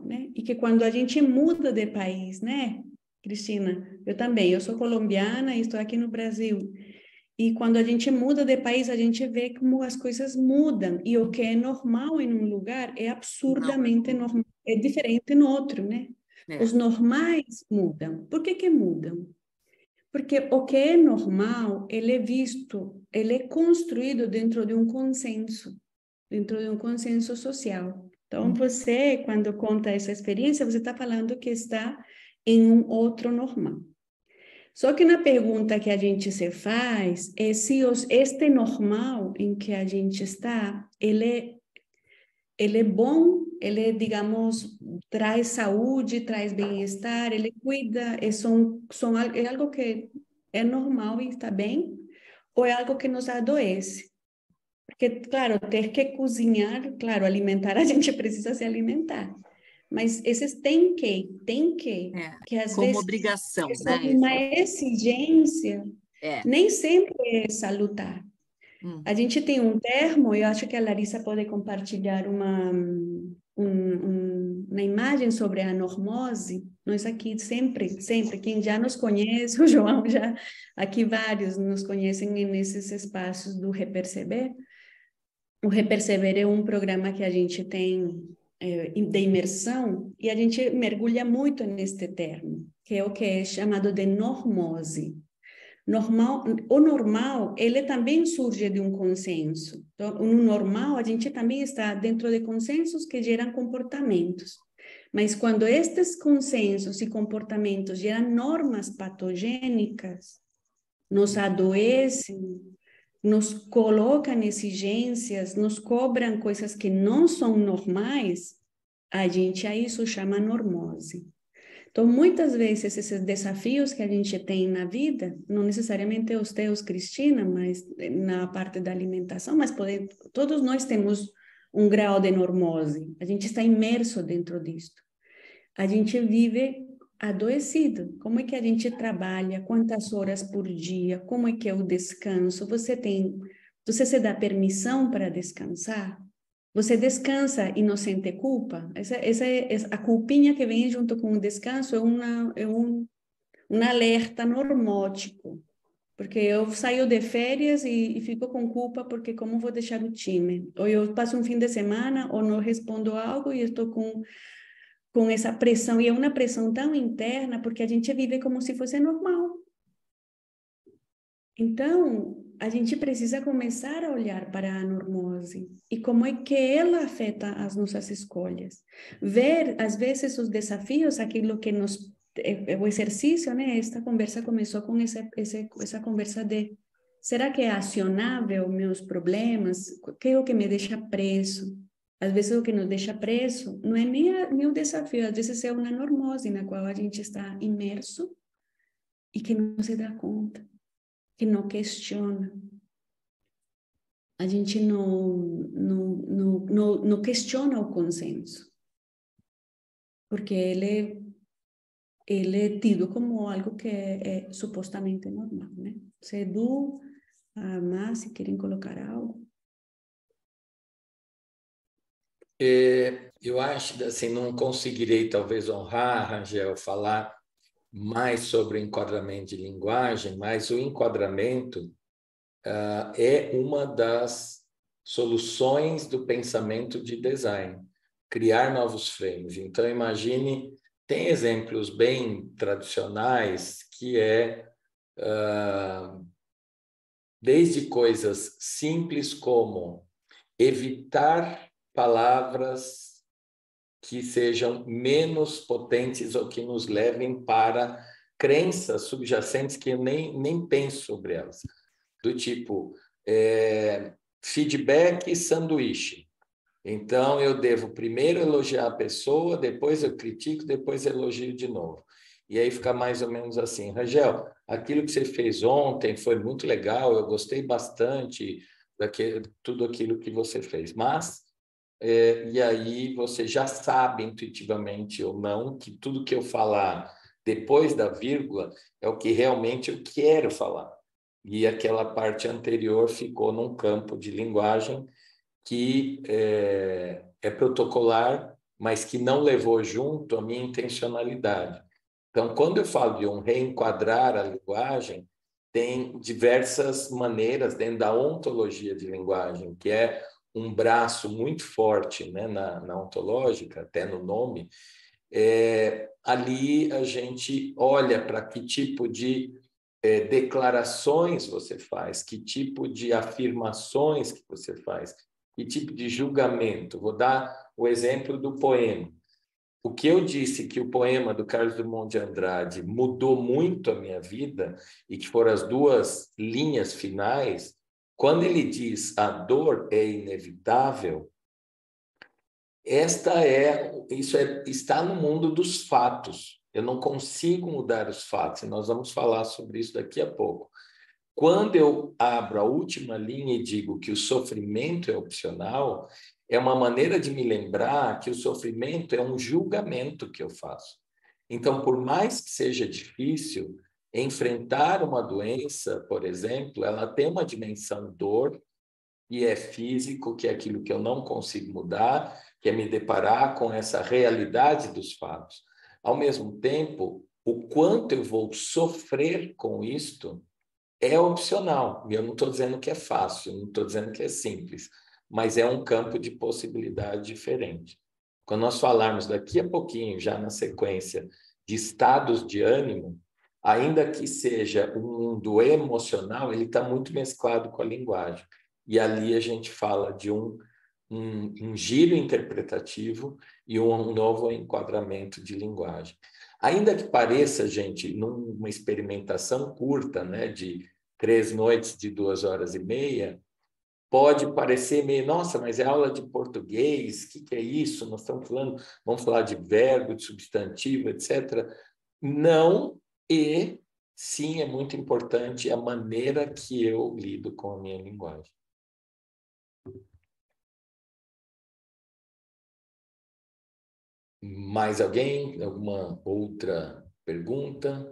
né? E que quando a gente muda de país, né, Cristina? Eu sou colombiana e estou aqui no Brasil. E quando a gente muda de país, a gente vê como as coisas mudam. E o que é normal em um lugar é absurdamente normal, é diferente no outro, né? Os normais mudam. Por que mudam? Porque o que é normal, ele é visto, ele é construído dentro de um consenso social. Então, você, quando conta essa experiência, você está falando que está em um outro normal. Só que na pergunta que a gente se faz é se este normal em que a gente está, ele é bom, ele, digamos, traz saúde, traz bem-estar, ele cuida, é algo que é normal e está bem, ou é algo que nos adoece? Porque, claro, ter que cozinhar, claro, alimentar, a gente precisa se alimentar. Mas esses tem que às como vezes obrigação, né? Uma exigência nem sempre é salutar. A gente tem um termo, eu acho que a Larissa pode compartilhar uma imagem sobre a normose. Nós aqui sempre, quem já nos conhece, o João já, aqui vários nos conhecem nesses espaços do Reperceber. O Reperceber é um programa que a gente tem de imersão, e a gente mergulha muito neste termo, que é o que é chamado de normose. O normal, ele também surge de um consenso. Então, no normal, a gente também está dentro de consensos que geram comportamentos. Mas quando estes consensos e comportamentos geram normas patogênicas, nos adoecem, nos colocam exigências, nos cobram coisas que não são normais, a isso chama normose. Então, muitas vezes, esses desafios que a gente tem na vida, não necessariamente os teus, Cristina, mas na parte da alimentação, mas todos nós temos um grau de normose. A gente está imerso dentro disto. A gente vive adoecido. Como é que a gente trabalha? Quantas horas por dia? Como é que é o descanso? Você se dá permissão para descansar? Você descansa e não sente culpa? Essa é a culpinha que vem junto com o descanso, é um alerta normótico. Porque eu saio de férias e fico com culpa porque como vou deixar o time? Ou eu passo um fim de semana ou não respondo algo e estou com essa pressão, e é uma pressão tão interna porque a gente vive como se fosse normal. Então, a gente precisa começar a olhar para a normose e como é que ela afeta as nossas escolhas. Ver, às vezes, os desafios, aquilo que nos... o exercício, né? Esta conversa começou com essa conversa de será que é acionável meus problemas? O que é o que me deixa preso? Às vezes o que nos deixa preso não é nem o desafio, às vezes é uma normose na qual a gente está imerso e que não se dá conta, que não questiona. A gente não questiona o consenso, porque ele é tido como algo que é supostamente normal, né? Se Edu, a Márcia querem colocar algo. Eu acho, assim, não conseguirei talvez honrar, Rangel, falar mais sobre o enquadramento de linguagem, mas o enquadramento é uma das soluções do pensamento de design, criar novos frames. Então, imagine, tem exemplos bem tradicionais que desde coisas simples como evitar palavras que sejam menos potentes ou que nos levem para crenças subjacentes que eu nem penso sobre elas. Do tipo, feedback sanduíche. Então, eu devo primeiro elogiar a pessoa, depois eu critico, depois elogio de novo. E aí fica mais ou menos assim, Rangel, aquilo que você fez ontem foi muito legal, eu gostei bastante tudo aquilo que você fez. Mas, e aí você já sabe intuitivamente ou não que tudo que eu falar depois da vírgula é o que realmente eu quero falar. E aquela parte anterior ficou num campo de linguagem que é protocolar, mas que não levou junto a minha intencionalidade. Então, quando eu falo de um reenquadrar a linguagem, tem diversas maneiras dentro da ontologia de linguagem, que é um braço muito forte, né, na ontológica, até no nome. Ali a gente olha para que tipo de declarações você faz, que tipo de afirmações que você faz, que tipo de julgamento. Vou dar o exemplo do poema. O que eu disse que o poema do Carlos Drummond de Andrade mudou muito a minha vida e que foram as duas linhas finais, quando ele diz a dor é inevitável, isso está no mundo dos fatos. Eu não consigo mudar os fatos, e nós vamos falar sobre isso daqui a pouco. Quando eu abro a última linha e digo que o sofrimento é opcional, é uma maneira de me lembrar que o sofrimento é um julgamento que eu faço. Então, por mais que seja difícil, enfrentar uma doença, por exemplo, ela tem uma dimensão dor, e é físico, que é aquilo que eu não consigo mudar, que é me deparar com essa realidade dos fatos. Ao mesmo tempo, o quanto eu vou sofrer com isto é opcional. Eu não estou dizendo que é fácil, não estou dizendo que é simples, mas é um campo de possibilidade diferente. Quando nós falarmos daqui a pouquinho, já na sequência, de estados de ânimo, ainda que seja um mundo emocional, ele está muito mesclado com a linguagem. E ali a gente fala de um giro interpretativo e um novo enquadramento de linguagem. Ainda que pareça, gente, numa experimentação curta, né, de 3 noites de 2 horas e meia, pode parecer meio, nossa, mas é aula de português, o que é isso? Nós estamos falando, vamos falar de verbo, de substantivo, etc. Não, e sim, é muito importante a maneira que eu lido com a minha linguagem. Mais alguém? Alguma outra pergunta?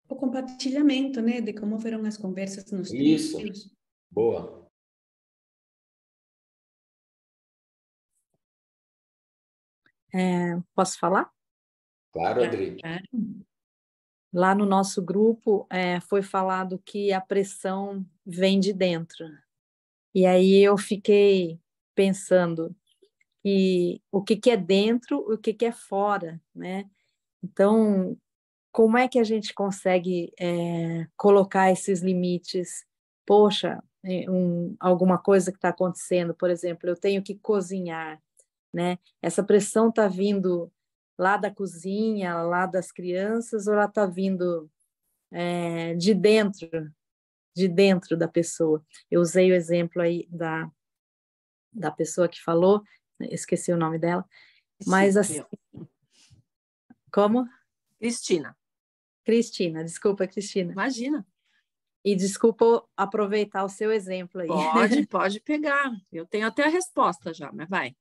O compartilhamento, né, de como foram as conversas nos Isso, trilhos. boa. Posso falar? Claro, Adri. Claro. Lá no nosso grupo foi falado que a pressão vem de dentro. E aí eu fiquei pensando que o que é dentro, o que é fora, né? Então, como é que a gente consegue colocar esses limites? Poxa, alguma coisa que está acontecendo, por exemplo, eu tenho que cozinhar, né? Essa pressão está vindo lá da cozinha, lá das crianças, ou ela está vindo de dentro da pessoa? Eu usei o exemplo aí da pessoa que falou, esqueci o nome dela, mas assim... Como? Cristina, desculpa, Cristina. Imagina. E desculpa aproveitar o seu exemplo aí. Pode pegar. Eu tenho até a resposta já, mas vai.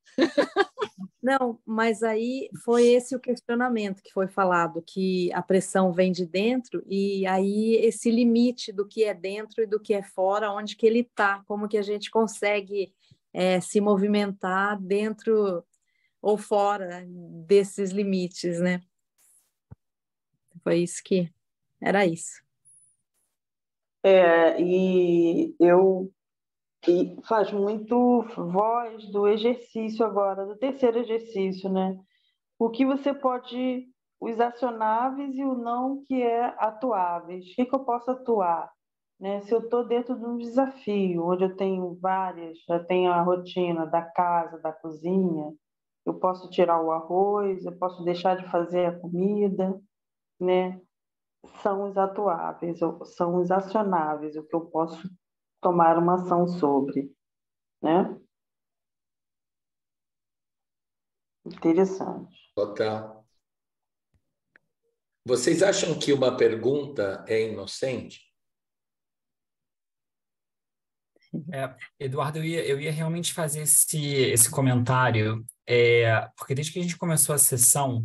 Não, mas aí foi esse o questionamento que foi falado, que a pressão vem de dentro, e aí esse limite do que é dentro e do que é fora, onde que ele está, como que a gente consegue se movimentar dentro ou fora desses limites, né? Foi isso que... Era isso. E faz muito voz do exercício agora, do terceiro exercício, né? O que você pode, os acionáveis e o não que é atuáveis. O que eu posso atuar? Né? Se eu estou dentro de um desafio, onde eu tenho já tenho a rotina da casa, da cozinha, eu posso tirar o arroz, eu posso deixar de fazer a comida, né? São os atuáveis, são os acionáveis, o que eu posso tomar uma ação sobre, né? Interessante. Total. Vocês acham que uma pergunta é inocente? Eduardo, eu ia realmente fazer esse comentário, porque desde que a gente começou a sessão,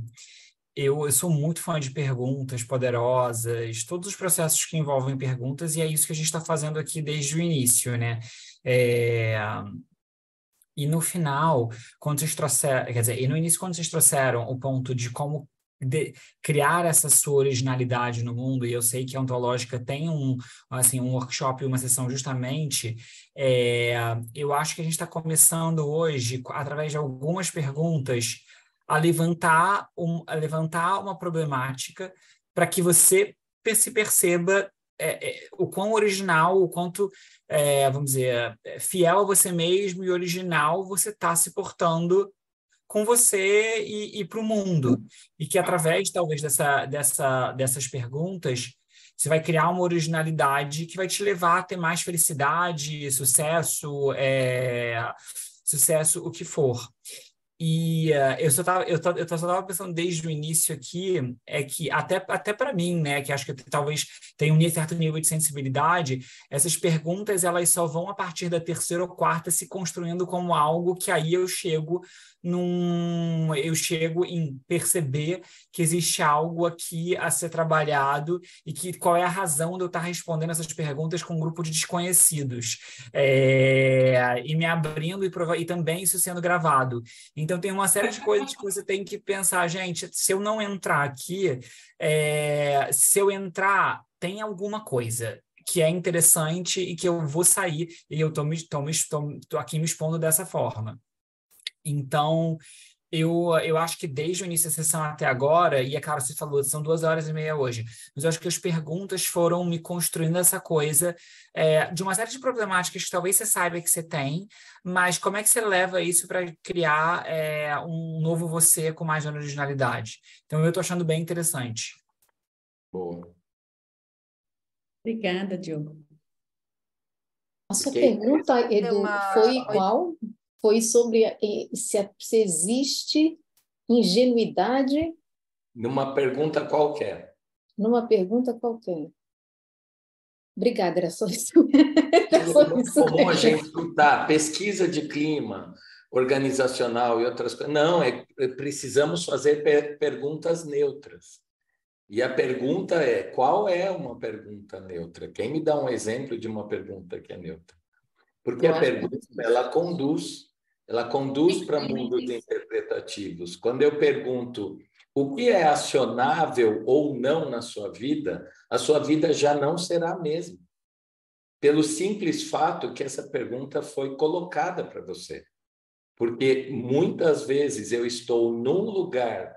eu sou muito fã de perguntas poderosas, todos os processos que envolvem perguntas, e é isso que a gente está fazendo aqui desde o início, né? E no final, quando vocês trouxeram, quer dizer, e no início, quando vocês trouxeram o ponto de como criar essa sua originalidade no mundo, e eu sei que a Ontológica tem um workshop, uma sessão justamente, eu acho que a gente está começando hoje, através de algumas perguntas, a levantar uma problemática para que você se perceba o quão original, o quanto, vamos dizer, fiel a você mesmo e original você está se portando com você e para o mundo. E que através, talvez, dessas perguntas, você vai criar uma originalidade que vai te levar a ter mais felicidade, sucesso, o que for. E eu só estava pensando desde o início aqui, que até para mim, né, que acho que talvez tenha um certo nível de sensibilidade, essas perguntas elas só vão a partir da terceira ou quarta se construindo como algo que aí eu chego em perceber que existe algo aqui a ser trabalhado e que qual é a razão de eu estar respondendo essas perguntas com um grupo de desconhecidos, e me abrindo e também isso sendo gravado. Então, tem uma série de coisas que você tem que pensar, gente, se eu não entrar aqui, se eu entrar, tem alguma coisa que é interessante e que eu vou sair, e eu tô aqui me expondo dessa forma. Então, eu acho que desde o início da sessão até agora, e é claro, você falou, são 2h30 hoje, mas eu acho que as perguntas foram me construindo essa coisa de uma série de problemáticas que talvez você saiba que você tem, mas como é que você leva isso para criar um novo você com mais originalidade? Então, eu estou achando bem interessante. Boa. Obrigada, Diogo. A sua pergunta, Edu, foi qual? Foi sobre se existe ingenuidade... Numa pergunta qualquer. Numa pergunta qualquer. Obrigada, era só isso. Como a gente estudar pesquisa de clima organizacional e outras coisas. Não, precisamos fazer perguntas neutras. E a pergunta é, qual é uma pergunta neutra? Quem me dá um exemplo de uma pergunta que é neutra? Porque a pergunta, ela conduz para mundos interpretativos. Quando eu pergunto o que é acionável ou não na sua vida, a sua vida já não será a mesma. Pelo simples fato que essa pergunta foi colocada para você. Porque muitas vezes eu estou num lugar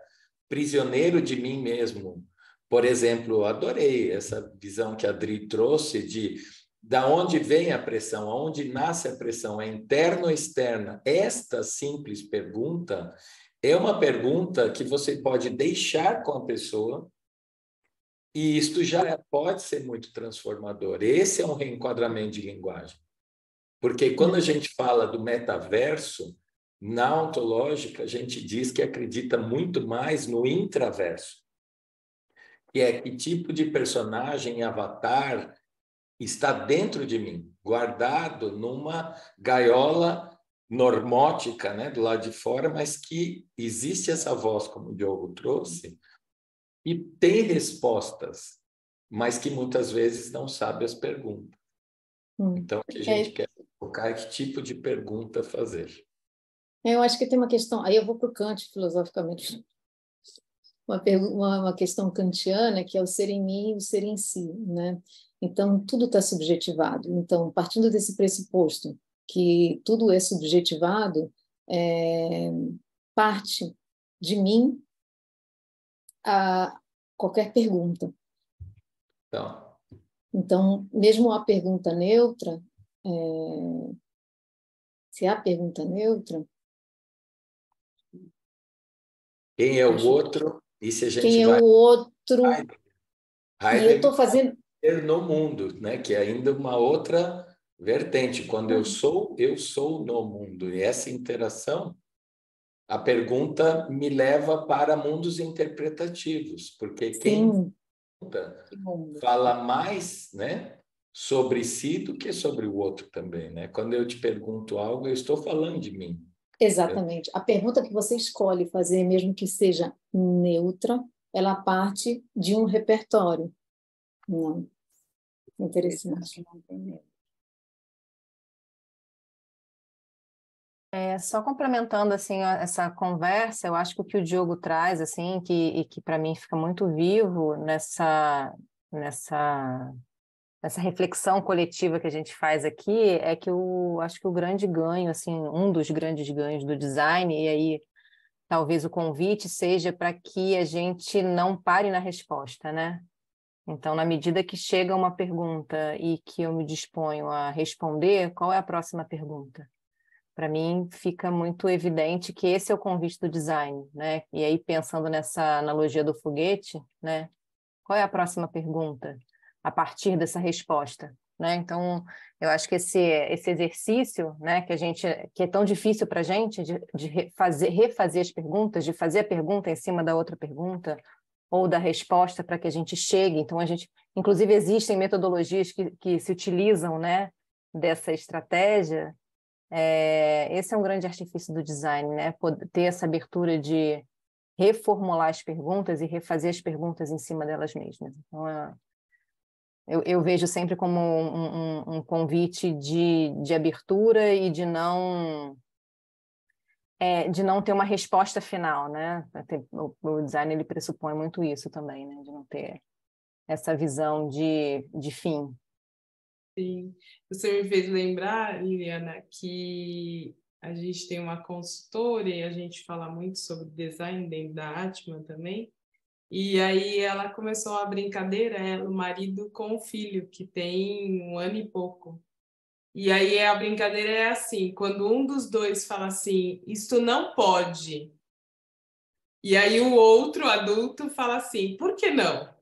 prisioneiro de mim mesmo, Por exemplo, adorei essa visão que a Adri trouxe de da onde vem a pressão, aonde nasce a pressão, é interna ou externa? Esta simples pergunta é uma pergunta que você pode deixar com a pessoa e isto já pode ser muito transformador. Esse é um reenquadramento de linguagem. Porque quando a gente fala do metaverso, na ontológica, a gente diz que acredita muito mais no intraverso, que é que tipo de personagem, avatar, está dentro de mim, guardado numa gaiola normótica, né, do lado de fora, mas que existe essa voz, como o Diogo trouxe, e tem respostas, mas que muitas vezes não sabe as perguntas. Então, o que a gente quer focar é que tipo de pergunta fazer. Eu acho que tem uma questão, aí eu vou para o Kant, filosoficamente, uma questão kantiana, que é o ser em mim e o ser em si, né? Então, tudo está subjetivado. Então, partindo desse pressuposto que tudo é subjetivado, parte de mim a qualquer pergunta. Então, mesmo a pergunta neutra, se há pergunta neutra... Quem é o outro? E se a gente quem vai... é o outro? Heidegger, E eu estou fazendo... no mundo, né? Que é ainda uma outra vertente. Quando eu sou no mundo. E essa interação, a pergunta me leva para mundos interpretativos, porque quem fala mais, né, sobre si do que sobre o outro também, né? Quando eu te pergunto algo, eu estou falando de mim. Exatamente. A pergunta que você escolhe fazer, mesmo que seja neutra, ela parte de um repertório. Não. Interessante. Só complementando assim essa conversa, eu acho que o que o Diogo traz assim, que para mim fica muito vivo nessa reflexão coletiva que a gente faz aqui, é que eu acho que o grande ganho, assim, um dos grandes ganhos do design, e aí talvez o convite seja para que a gente não pare na resposta, né? Então, na medida que chega uma pergunta e que eu me disponho a responder, qual é a próxima pergunta? Para mim, fica muito evidente que esse é o convite do design, né? E aí, pensando nessa analogia do foguete, né? Qual é a próxima pergunta a partir dessa resposta, né? Então, eu acho que esse exercício, né, que é tão difícil para a gente de refazer as perguntas, de fazer a pergunta em cima da outra pergunta ou da resposta para que a gente chegue. Então, inclusive, existem metodologias que se utilizam, né, dessa estratégia. Esse é um grande artifício do design, né? Poder ter essa abertura de reformular as perguntas e refazer as perguntas em cima delas mesmas. Então, eu vejo sempre como um convite de abertura e de não ter uma resposta final, né? O design ele pressupõe muito isso também, né? De não ter essa visão de fim. Sim. Você me fez lembrar, Liliana, que a gente tem uma consultora e a gente fala muito sobre design dentro da Atman também. E aí ela começou a brincadeira, o marido com o filho, que tem 1 ano e pouco. E aí a brincadeira é assim, quando um dos dois fala assim, isto não pode. E aí o outro adulto fala assim, por que não?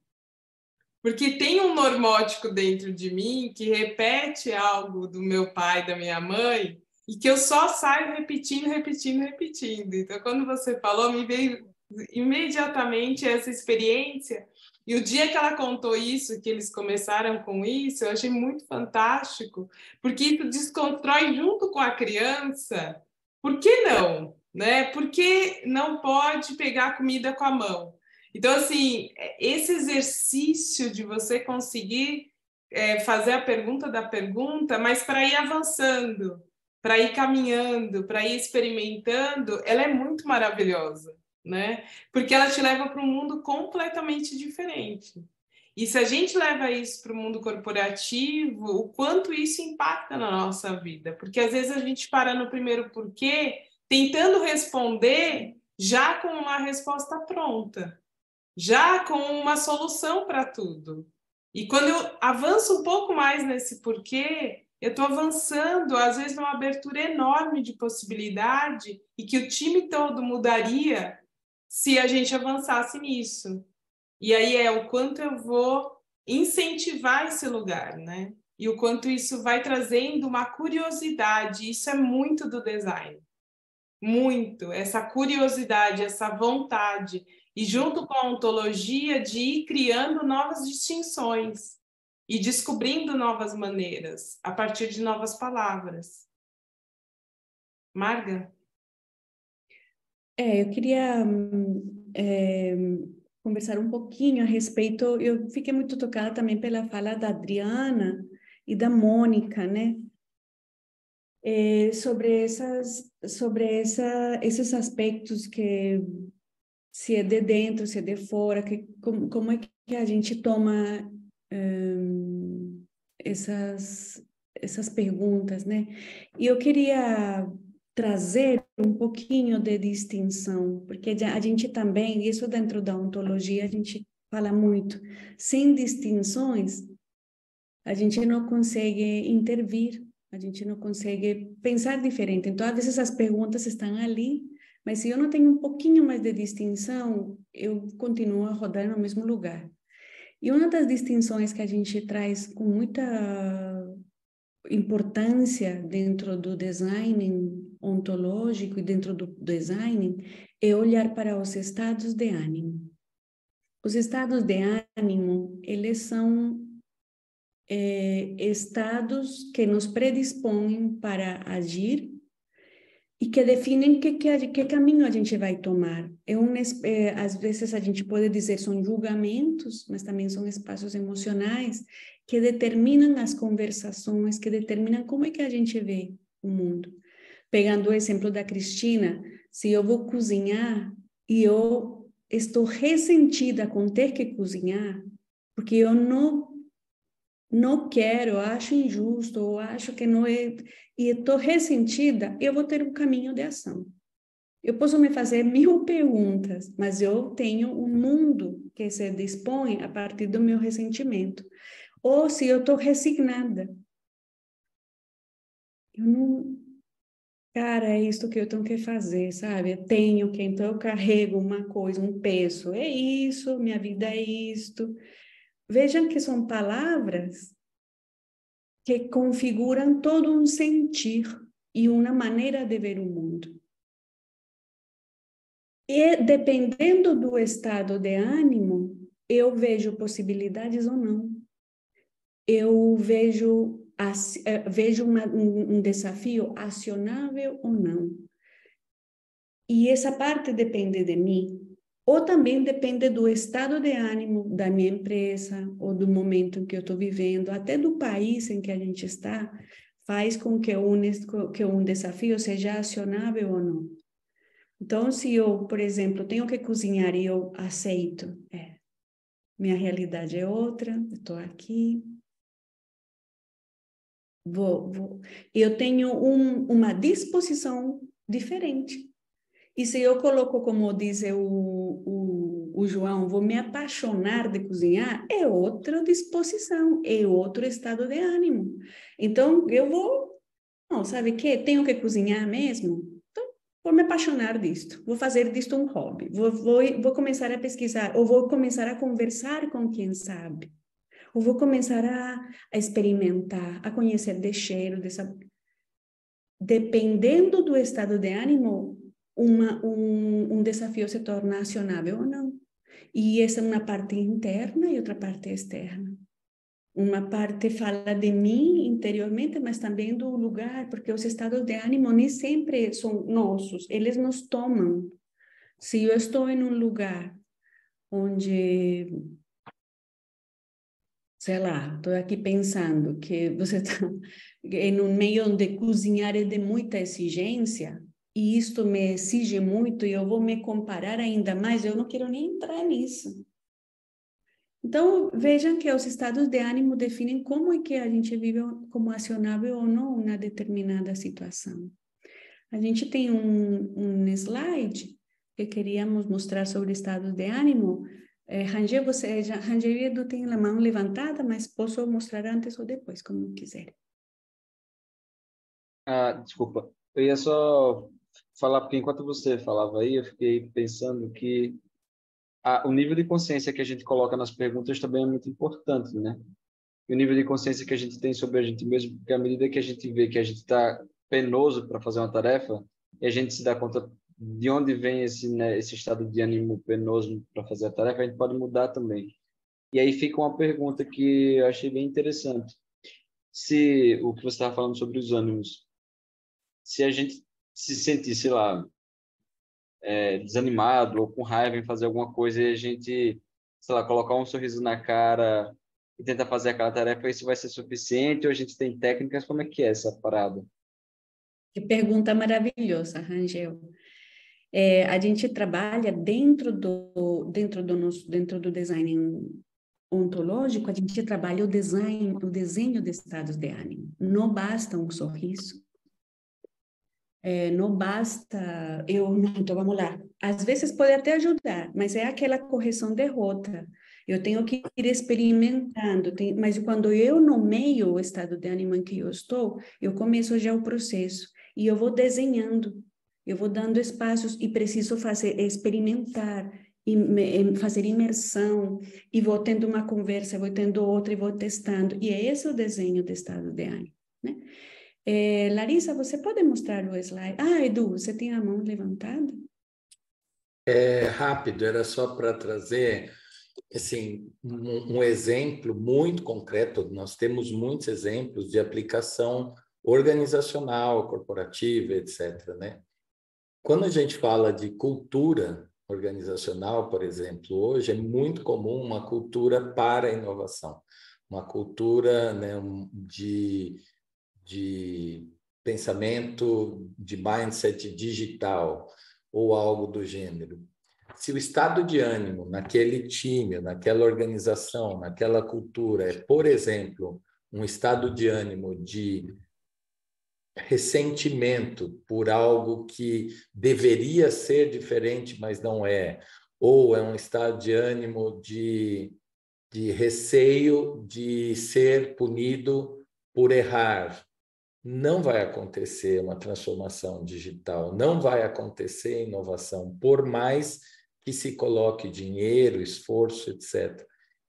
Porque tem um normótico dentro de mim que repete algo do meu pai, da minha mãe, e que eu só saio repetindo. Então, quando você falou, me veio imediatamente essa experiência. E o dia que ela contou isso, que eles começaram com isso, eu achei muito fantástico, porque isso desconstrói junto com a criança. Por que não? Né? Por que não pode pegar comida com a mão? Então, assim, esse exercício de você conseguir fazer a pergunta da pergunta, mas para ir avançando, para ir caminhando, para ir experimentando, ela é muito maravilhosa, né? Porque ela te leva para um mundo completamente diferente. E se a gente leva isso para o mundo corporativo, o quanto isso impacta na nossa vida? Porque às vezes a gente para no primeiro porquê, tentando responder já com uma resposta pronta. já com uma solução para tudo. E quando eu avanço um pouco mais nesse porquê, eu estou avançando, às vezes, numa abertura enorme de possibilidade e que o time todo mudaria se a gente avançasse nisso. E aí é o quanto eu vou incentivar esse lugar, né? E o quanto isso vai trazendo uma curiosidade. Isso é muito do design. Muito. Essa curiosidade, essa vontade. E junto com a ontologia de ir criando novas distinções e descobrindo novas maneiras a partir de novas palavras. Marga? Eu queria conversar um pouquinho a respeito. Eu fiquei muito tocada também pela fala da Adriana e da Mônica, né? Sobre esses aspectos que se é de dentro, se é de fora, como é que a gente toma essas perguntas, né? E eu queria trazer um pouquinho de distinção, porque a gente também, isso dentro da ontologia, a gente fala muito, sem distinções, a gente não consegue intervir, a gente não consegue pensar diferente. Então, às vezes as perguntas estão ali, mas se eu não tenho um pouquinho mais de distinção, eu continuo a rodar no mesmo lugar. E uma das distinções que a gente traz com muita importância dentro do design ontológico e dentro do design é olhar para os estados de ânimo. Os estados de ânimo, eles são estados que nos predispõem para agir e que definem que caminho a gente vai tomar. Às vezes a gente pode dizer são julgamentos, mas também são espaços emocionais que determinam as conversações, que determinam como é que a gente vê o mundo. Pegando o exemplo da Cristina, se eu vou cozinhar e eu estou ressentida com ter que cozinhar, porque eu não quero, eu acho injusto, eu acho que não é, e estou ressentida, eu vou ter um caminho de ação. Eu posso me fazer 1000 perguntas, mas eu tenho um mundo que se dispõe a partir do meu ressentimento. Ou se eu estou resignada, eu não... Cara, é isso que eu tenho que fazer, sabe? Eu tenho que, então eu carrego uma coisa, um peso. É isso, minha vida é isto. Vejam que são palavras que configuram todo um sentir e uma maneira de ver o mundo. E dependendo do estado de ânimo, eu vejo possibilidades ou não. Eu vejo um desafio acionável ou não. E essa parte depende de mim. Ou também depende do estado de ânimo da minha empresa, ou do momento em que eu estou vivendo, até do país em que a gente está, faz com que um desafio seja acionável ou não. Então, se eu, por exemplo, tenho que cozinhar e eu aceito, minha realidade é outra, eu estou aqui, eu tenho uma disposição diferente. E se eu coloco, como diz o João, vou me apaixonar de cozinhar, é outra disposição, é outro estado de ânimo. Então, não, sabe o quê? Tenho que cozinhar mesmo? Então, vou me apaixonar disto, vou fazer disto um hobby, vou começar a pesquisar, ou vou começar a conversar com quem sabe, ou vou começar a experimentar, a conhecer de cheiro, dependendo do estado de ânimo, um desafio se torna acionável ou não. E essa é uma parte interna e outra parte externa. Uma parte fala de mim interiormente, mas também do lugar, porque os estados de ânimo nem sempre são nossos, eles nos tomam. Se eu estou em um lugar onde, sei lá, estou aqui pensando que você está em um meio onde cozinhar é de muita exigência, e isto me exige muito e eu vou me comparar ainda mais, eu não quero nem entrar nisso. Então, vejam que os estados de ânimo definem como é que a gente vive como acionável ou não na determinada situação. A gente tem um slide que queríamos mostrar sobre estados de ânimo, Ranger, Ranger e Edu tem a mão levantada, mas posso mostrar antes ou depois, como quiser. Desculpa. Eu ia só falar, porque enquanto você falava aí, eu fiquei pensando que o nível de consciência que a gente coloca nas perguntas também é muito importante, né? E o nível de consciência que a gente tem sobre a gente mesmo, porque à medida que a gente vê que a gente está penoso para fazer uma tarefa, e a gente se dá conta de onde vem esse estado de ânimo penoso para fazer a tarefa, a gente pode mudar também. E aí fica uma pergunta que eu achei bem interessante. Se o que você estava falando sobre os ânimos, se a gente se sentir, sei lá, desanimado ou com raiva em fazer alguma coisa e a gente, sei lá, colocar um sorriso na cara e tentar fazer aquela tarefa, isso vai ser suficiente ou a gente tem técnicas? Como é que é essa parada? Que pergunta maravilhosa, Rangel. A gente trabalha dentro do design ontológico, a gente trabalha o desenho de estados de ânimo. Não basta um sorriso. Não basta então vamos lá. Às vezes pode até ajudar, mas é aquela correção de rota. Eu tenho que ir experimentando, mas quando eu nomeio o estado de ânimo em que eu estou, eu começo já o processo e eu vou desenhando, eu vou dando espaços e preciso experimentar, fazer imersão, e vou tendo uma conversa, vou tendo outra e vou testando. E é esse o desenho de estado de ânimo, né? Larissa, você pode mostrar o slide? Edu, você tem a mão levantada? Rápido, era só para trazer assim, um exemplo muito concreto. Nós temos muitos exemplos de aplicação organizacional, corporativa, etc., né? Quando a gente fala de cultura organizacional, por exemplo, hoje é muito comum uma cultura para a inovação, uma cultura, né, de pensamento, de mindset digital ou algo do gênero. Se o estado de ânimo naquele time, naquela organização, naquela cultura é, por exemplo, um estado de ânimo de ressentimento por algo que deveria ser diferente, mas não é, ou é um estado de ânimo de receio de ser punido por errar, não vai acontecer uma transformação digital, não vai acontecer inovação, por mais que se coloque dinheiro, esforço, etc.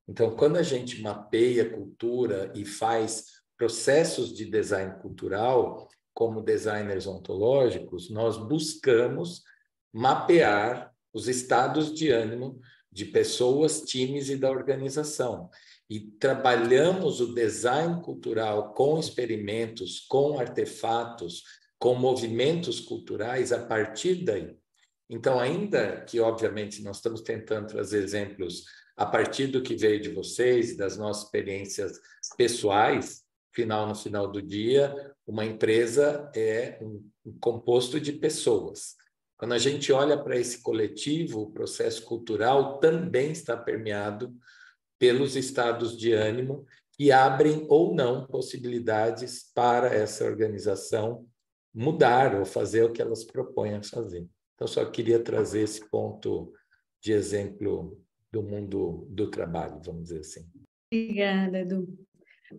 Então, quando a gente mapeia a cultura e faz processos de design cultural, como designers ontológicos, nós buscamos mapear os estados de ânimo de pessoas, times e da organização. E trabalhamos o design cultural com experimentos, com artefatos, com movimentos culturais a partir daí. Então, ainda que, obviamente, nós estamos tentando trazer exemplos a partir do que veio de vocês, das nossas experiências pessoais, no final do dia, uma empresa é um composto de pessoas. Quando a gente olha para esse coletivo, o processo cultural também está permeado pelos estados de ânimo que abrem ou não possibilidades para essa organização mudar ou fazer o que elas propõem a fazer. Então, só queria trazer esse ponto de exemplo do mundo do trabalho, vamos dizer assim. Obrigada, Edu.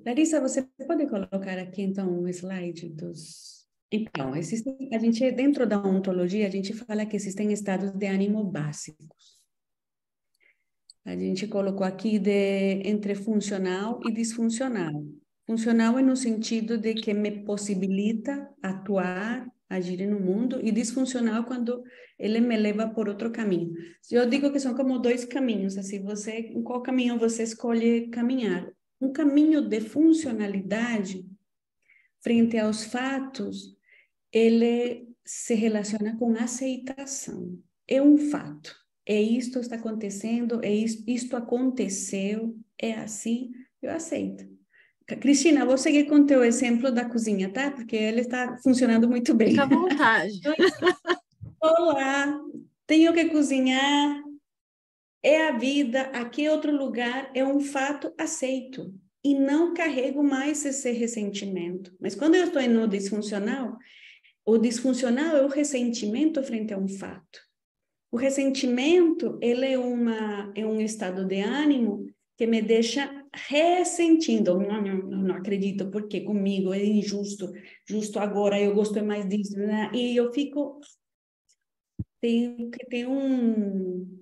Larissa, você pode colocar aqui, então, um slide dos... Então, a gente, dentro da ontologia, a gente fala que existem estados de ânimo básicos. A gente colocou aqui entre funcional e disfuncional. Funcional é no sentido de que me possibilita atuar, agir no mundo, e disfuncional quando ele me leva por outro caminho. Eu digo que são como dois caminhos, assim, em qual caminho você escolhe caminhar. Um caminho de funcionalidade, frente aos fatos, ele se relaciona com aceitação. É um fato. Isto está acontecendo, isto aconteceu, é assim, eu aceito. Cristina, vou seguir com o teu exemplo da cozinha, tá? Porque ele está funcionando muito bem. Fica à vontade. Olá, tenho que cozinhar, é a vida, aqui é outro lugar, é um fato, aceito. E não carrego mais esse ressentimento. Mas quando eu estou no disfuncional, o disfuncional é o ressentimento frente a um fato. O ressentimento, ele é um estado de ânimo que me deixa ressentindo. Não acredito, porque comigo é injusto. Justo agora eu gosto mais disso. Né? E eu fico... Tenho que ter um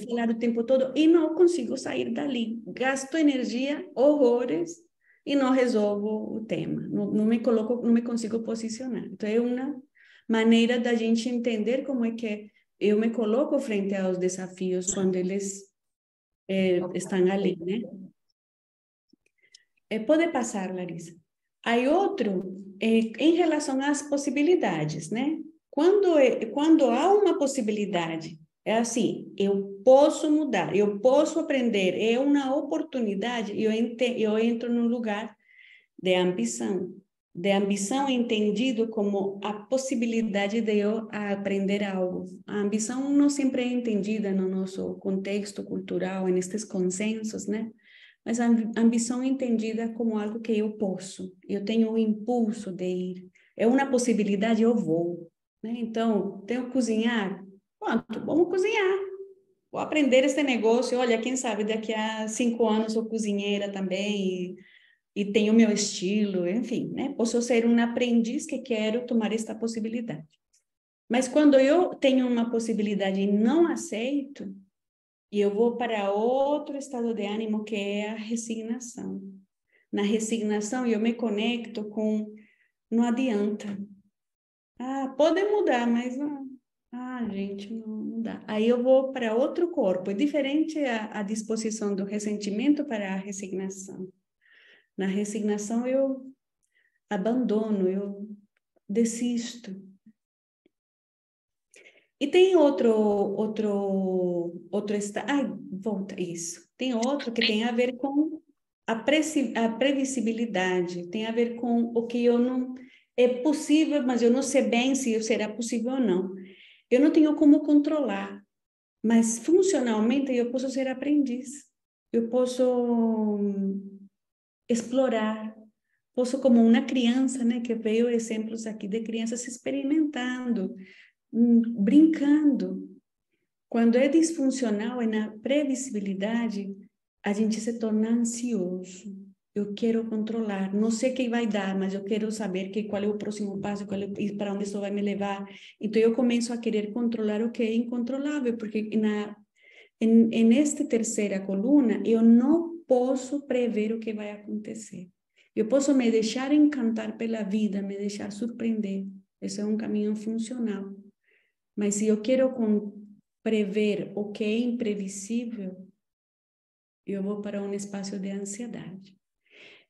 falar o tempo todo e não consigo sair dali. Gasto energia, horrores, e não resolvo o tema. Não me consigo posicionar. Então, é uma maneira da gente entender como é que eu me coloco frente aos desafios quando eles estão ali, né? Pode passar, Larissa. Aí outro, em relação às possibilidades, né? Quando há uma possibilidade, é assim, eu posso mudar, eu posso aprender, é uma oportunidade, eu entro num lugar de ambição entendido como a possibilidade de eu aprender algo. A ambição não sempre é entendida no nosso contexto cultural, nestes consensos, né? Mas a ambição é entendida como algo que eu posso, eu tenho o impulso de ir, é uma possibilidade, eu vou. Né? Então, tenho que cozinhar? Pronto, vamos cozinhar. Vou aprender esse negócio. Olha, quem sabe daqui a 5 anos sou cozinheira também e tenho meu estilo, enfim, né? Posso ser um aprendiz que quero tomar esta possibilidade. Mas quando eu tenho uma possibilidade e não aceito, e eu vou para outro estado de ânimo que é a resignação. Na resignação eu me conecto com não adianta. Pode mudar, mas não. Gente, não dá. Aí eu vou para outro corpo. É diferente a disposição do ressentimento para a resignação. Na resignação eu abandono, eu desisto. E tem outro estado. Volta isso. Tem outro que tem a ver com a previsibilidade, tem a ver com o que eu não é possível, mas eu não sei bem se será possível ou não. Eu não tenho como controlar, mas funcionalmente eu posso ser aprendiz. Eu posso explorar. Posso, como uma criança, né, que veio exemplos aqui de crianças experimentando, brincando. Quando é disfuncional, é na previsibilidade, a gente se torna ansioso. Eu quero controlar, não sei o que vai dar, mas eu quero saber qual é o próximo passo, para onde isso vai me levar. Então, eu começo a querer controlar o que é incontrolável, porque nesta terceira coluna, eu não posso prever o que vai acontecer. Eu posso me deixar encantar pela vida, me deixar surpreender. Esse é um caminho funcional. Mas se eu quero prever o que é imprevisível, eu vou para um espaço de ansiedade.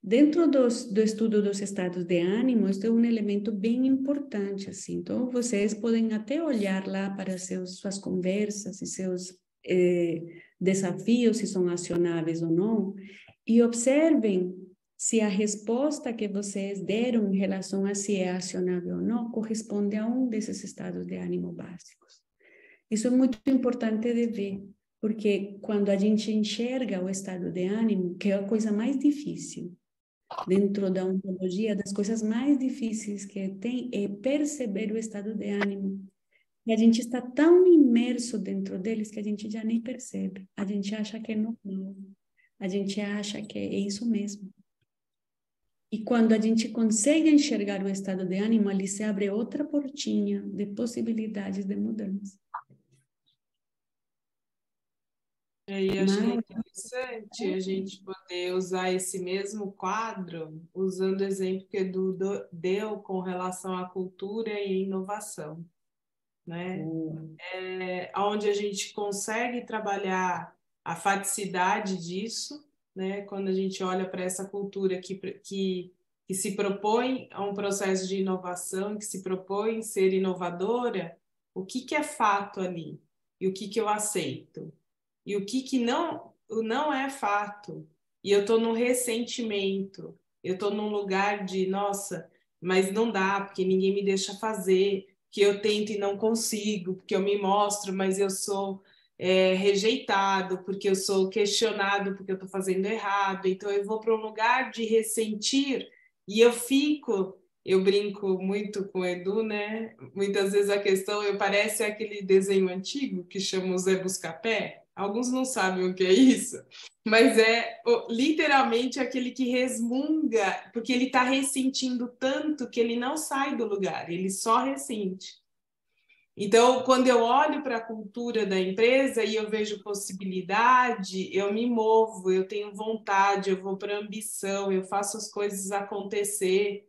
Dentro do estudo dos estados de ânimo, este é um elemento bem importante, assim. Então, vocês podem até olhar lá para suas conversas e seus desafios, se são acionáveis ou não, e observem se a resposta que vocês deram em relação a se é acionável ou não corresponde a um desses estados de ânimo básicos. Isso é muito importante de ver, porque quando a gente enxerga o estado de ânimo, que é a coisa mais difícil, dentro da ontologia, das coisas mais difíceis que tem é perceber o estado de ânimo. E a gente está tão imerso dentro deles que a gente já nem percebe. A gente acha que é normal. A gente acha que é isso mesmo. E quando a gente consegue enxergar o estado de ânimo, ali se abre outra portinha de possibilidades de mudança. E achei interessante a gente poder usar esse mesmo quadro, usando o exemplo que Edu deu com relação à cultura e inovação, né? Onde a gente consegue trabalhar a faticidade disso, né? Quando a gente olha para essa cultura que se propõe a um processo de inovação, que se propõe ser inovadora, o que é fato ali? E o que eu aceito? E o que não é fato? E eu estou no ressentimento, eu estou num lugar de, nossa, mas não dá, porque ninguém me deixa fazer, que eu tento e não consigo, porque eu me mostro, mas eu sou rejeitado, porque eu sou questionado, porque eu estou fazendo errado. Então, eu vou para um lugar de ressentir e eu eu brinco muito com o Edu, né? Muitas vezes a questão parece aquele desenho antigo que chama o Zé Buscapé. Alguns não sabem o que é isso, mas é literalmente aquele que resmunga, porque ele está ressentindo tanto que ele não sai do lugar, ele só ressente. Então, quando eu olho para a cultura da empresa e eu vejo possibilidade, eu me movo, eu tenho vontade, eu vou para a ambição, eu faço as coisas acontecer.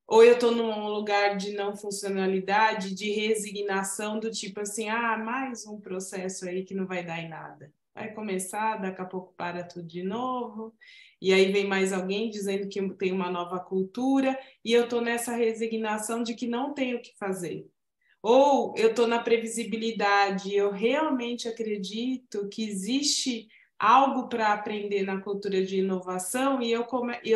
Ou eu estou num lugar de não funcionalidade, de resignação, do tipo assim, mais um processo aí que não vai dar em nada. Vai começar, daqui a pouco para tudo de novo, e aí vem mais alguém dizendo que tem uma nova cultura, e eu estou nessa resignação de que não tenho o que fazer. Ou eu estou na previsibilidade, eu realmente acredito que existe algo para aprender na cultura de inovação, e eu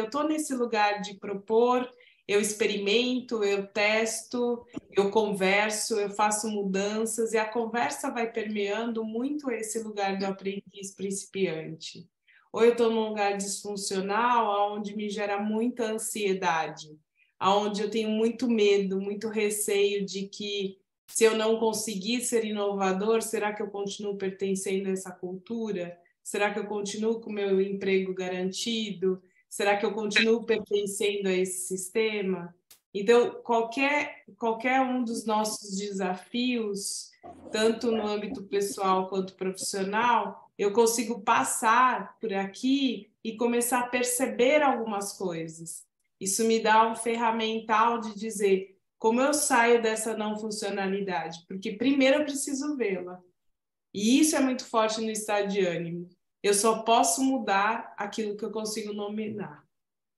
estou nesse lugar de propor, eu experimento, eu testo, eu converso, eu faço mudanças, e a conversa vai permeando muito esse lugar do aprendiz principiante. Ou eu estou num lugar disfuncional, onde me gera muita ansiedade, onde eu tenho muito medo, muito receio de que, se eu não conseguir ser inovador, será que eu continuo pertencendo a essa cultura? Será que eu continuo com o meu emprego garantido? Será que eu continuo pertencendo a esse sistema? Então, qualquer um dos nossos desafios, tanto no âmbito pessoal quanto profissional, eu consigo passar por aqui e começar a perceber algumas coisas. Isso me dá um ferramental de dizer como eu saio dessa não funcionalidade, porque primeiro eu preciso vê-la. E isso é muito forte no estado de ânimo. Eu só posso mudar aquilo que eu consigo nominar.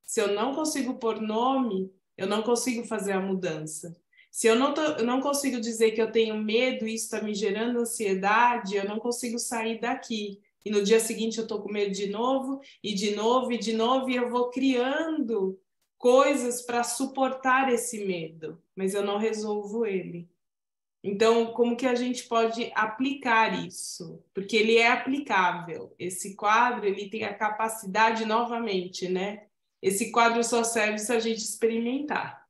Se eu não consigo pôr nome, eu não consigo fazer a mudança. Se eu não consigo dizer que eu tenho medo, isso está me gerando ansiedade, eu não consigo sair daqui. E no dia seguinte eu estou com medo de novo, e de novo, e de novo, e eu vou criando coisas para suportar esse medo, mas eu não resolvo ele. Então, como que a gente pode aplicar isso? Porque ele é aplicável. Esse quadro, ele tem a capacidade, novamente, né? Esse quadro só serve se a gente experimentar.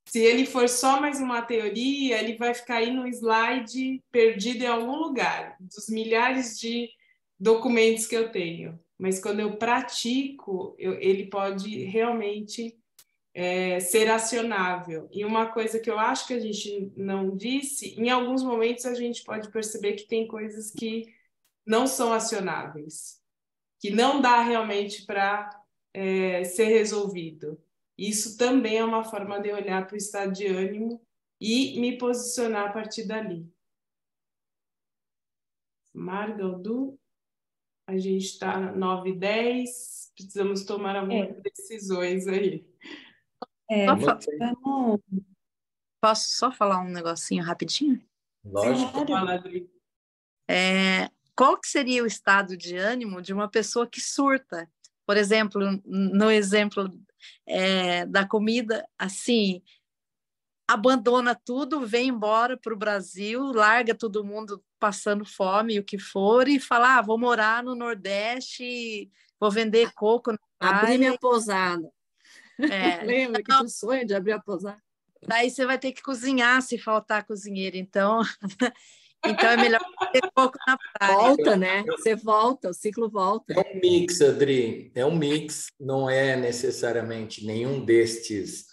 Se ele for só mais uma teoria, ele vai ficar aí no slide, perdido em algum lugar, dos milhares de documentos que eu tenho. Mas quando eu pratico, ele pode realmente ser acionável. E uma coisa que eu acho que a gente não disse, em alguns momentos a gente pode perceber que tem coisas que não são acionáveis, que não dá realmente para ser resolvido. Isso também é uma forma de olhar para o estado de ânimo e me posicionar a partir dali. Margaldu, a gente está 9h10, precisamos tomar algumas decisões aí. Posso só falar um negocinho rapidinho? Lógico. Qual que seria o estado de ânimo de uma pessoa que surta? Por exemplo, no exemplo da comida, assim, abandona tudo, vem embora para o Brasil, larga todo mundo passando fome, o que for, e fala, vou morar no Nordeste, vou vender coco na praia. Abrir minha pousada. Lembra que tinha o sonho de abrir a pousada? Daí você vai ter que cozinhar se faltar cozinheiro, então é melhor ter coco na praia. Volta, né? Você volta, o ciclo volta. É um mix, Adri, é um mix, não é necessariamente nenhum destes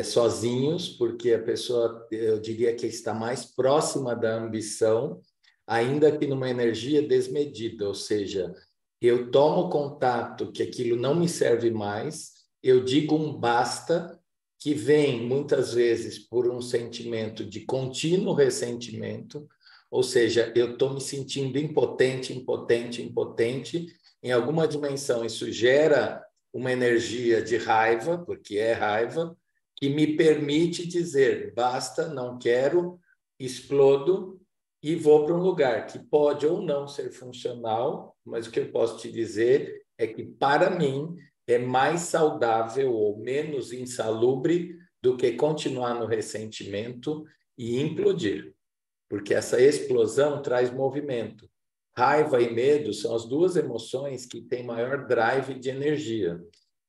sozinhos, porque a pessoa, eu diria que está mais próxima da ambição, ainda que numa energia desmedida, ou seja, eu tomo contato que aquilo não me serve mais, eu digo um basta, que vem muitas vezes por um sentimento de contínuo ressentimento, ou seja, eu estou me sentindo impotente, em alguma dimensão. Isso gera uma energia de raiva, porque é raiva, que me permite dizer, basta, não quero, explodo e vou para um lugar que pode ou não ser funcional, mas o que eu posso te dizer é que, para mim, é mais saudável ou menos insalubre do que continuar no ressentimento e implodir, porque essa explosão traz movimento. Raiva e medo são as duas emoções que têm maior drive de energia.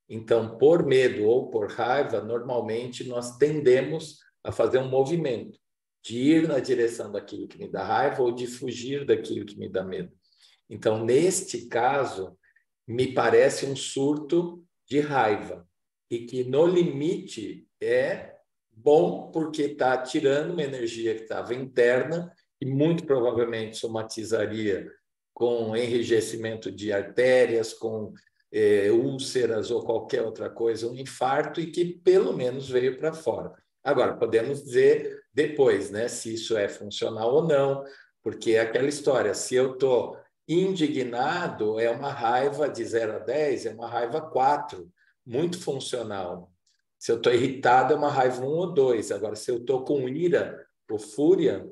Então, por medo ou por raiva, normalmente nós tendemos a fazer um movimento de ir na direção daquilo que me dá raiva ou de fugir daquilo que me dá medo. Então, neste caso, me parece um surto de raiva e que, no limite, é bom porque está tirando uma energia que estava interna e muito provavelmente somatizaria com enrijecimento de artérias, com úlceras ou qualquer outra coisa, um infarto, e que pelo menos veio para fora. Agora, podemos dizer depois, né, se isso é funcional ou não, porque é aquela história, se eu estou indignado, é uma raiva de 0 a 10, é uma raiva 4, muito funcional. Se eu estou irritado, é uma raiva 1 ou 2. Agora, se eu estou com ira ou fúria,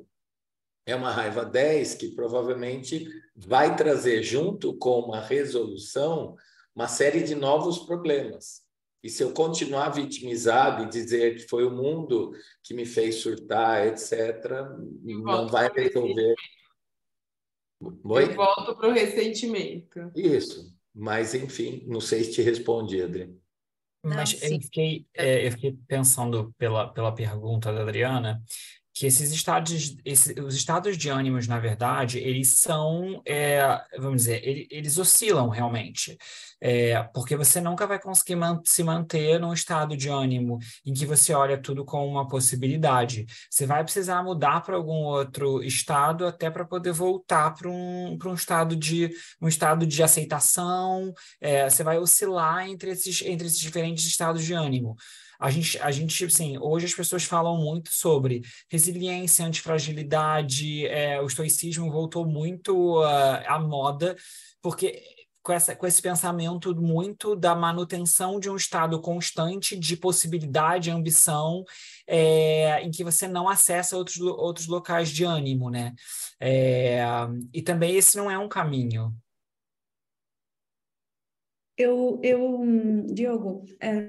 é uma raiva 10, que provavelmente vai trazer, junto com uma resolução, uma série de novos problemas. E se eu continuar vitimizado e dizer que foi o mundo que me fez surtar, etc., não vai resolver. Eu volto para o ressentimento. Isso. Mas, enfim, não sei se te respondi, Adri. Mas eu fiquei pensando pela pergunta da Adriana, que os estados de ânimos, na verdade, eles são, vamos dizer, eles oscilam realmente, porque você nunca vai conseguir se manter num estado de ânimo em que você olha tudo como uma possibilidade. Você vai precisar mudar para algum outro estado até para poder voltar para um estado de aceitação. Você vai oscilar entre esses diferentes estados de ânimo. A gente, assim, hoje as pessoas falam muito sobre resiliência, antifragilidade, o estoicismo voltou muito à moda, porque com esse pensamento muito da manutenção de um estado constante de possibilidade, ambição, em que você não acessa outros locais de ânimo, né? E também esse não é um caminho. Diogo,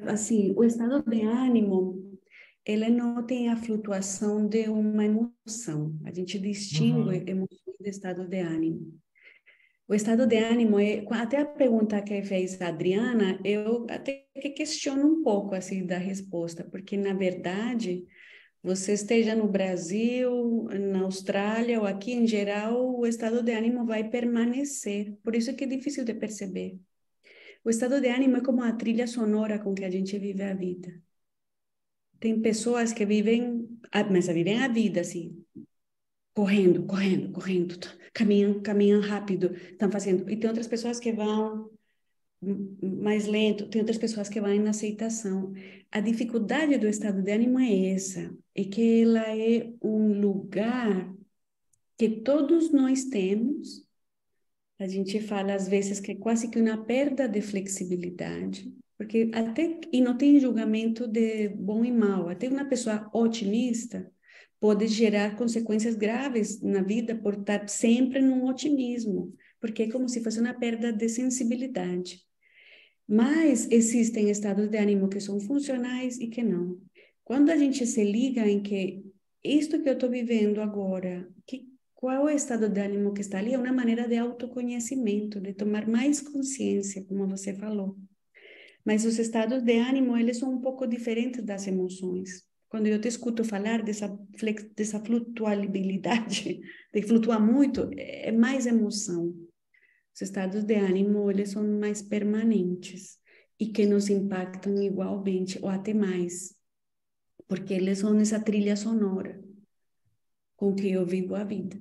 assim, o estado de ânimo, ele não tem a flutuação de uma emoção. A gente distingue emoções do estado de ânimo. O estado de ânimo até a pergunta que fez a Adriana, eu até que questiono um pouco assim da resposta, porque na verdade, você esteja no Brasil, na Austrália ou aqui em geral, o estado de ânimo vai permanecer. Por isso que é difícil de perceber. O estado de ânimo é como a trilha sonora com que a gente vive a vida. Tem pessoas que vivem a vida assim, correndo, caminham rápido, estão fazendo. E tem outras pessoas que vão mais lento, tem outras pessoas que vão na aceitação. A dificuldade do estado de ânimo é essa, é que ela é um lugar que todos nós temos. A gente fala às vezes que é quase que uma perda de flexibilidade, porque e não tem julgamento de bom e mal, até uma pessoa otimista pode gerar consequências graves na vida por estar sempre num otimismo, porque é como se fosse uma perda de sensibilidade. Mas existem estados de ânimo que são funcionais e que não. Quando a gente se liga em que isto que eu estou vivendo agora, qual é o estado de ânimo que está ali? É uma maneira de autoconhecimento, de tomar mais consciência, como você falou. Mas os estados de ânimo, eles são um pouco diferentes das emoções. Quando eu te escuto falar dessa flutuabilidade, de flutuar muito, é mais emoção. Os estados de ânimo, eles são mais permanentes e que nos impactam igualmente, ou até mais, porque eles são essa trilha sonora com que eu vivo a vida,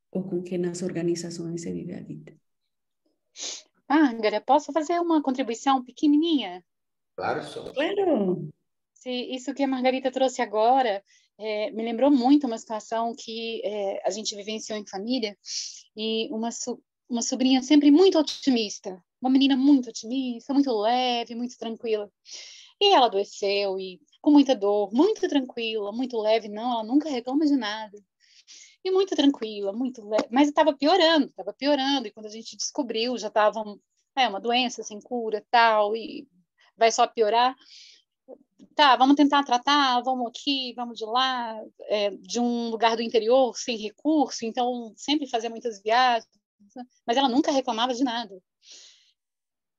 ou com que nas organizações se vive a vida. Márgara, posso fazer uma contribuição pequenininha? Claro, só. Claro! Isso que a Margarita trouxe agora me lembrou muito uma situação que a gente vivenciou em família, e uma sobrinha sempre muito otimista, uma menina muito otimista, muito leve, muito tranquila. E ela adoeceu, e com muita dor, muito tranquila, muito leve, não, ela nunca reclama de nada. E muito tranquila, muito leve, mas estava piorando, e quando a gente descobriu, já estava uma doença sem cura, tal, e vai só piorar. Tá, vamos tentar tratar, vamos aqui, vamos de lá, de um lugar do interior, sem recurso, então sempre fazia muitas viagens, mas ela nunca reclamava de nada.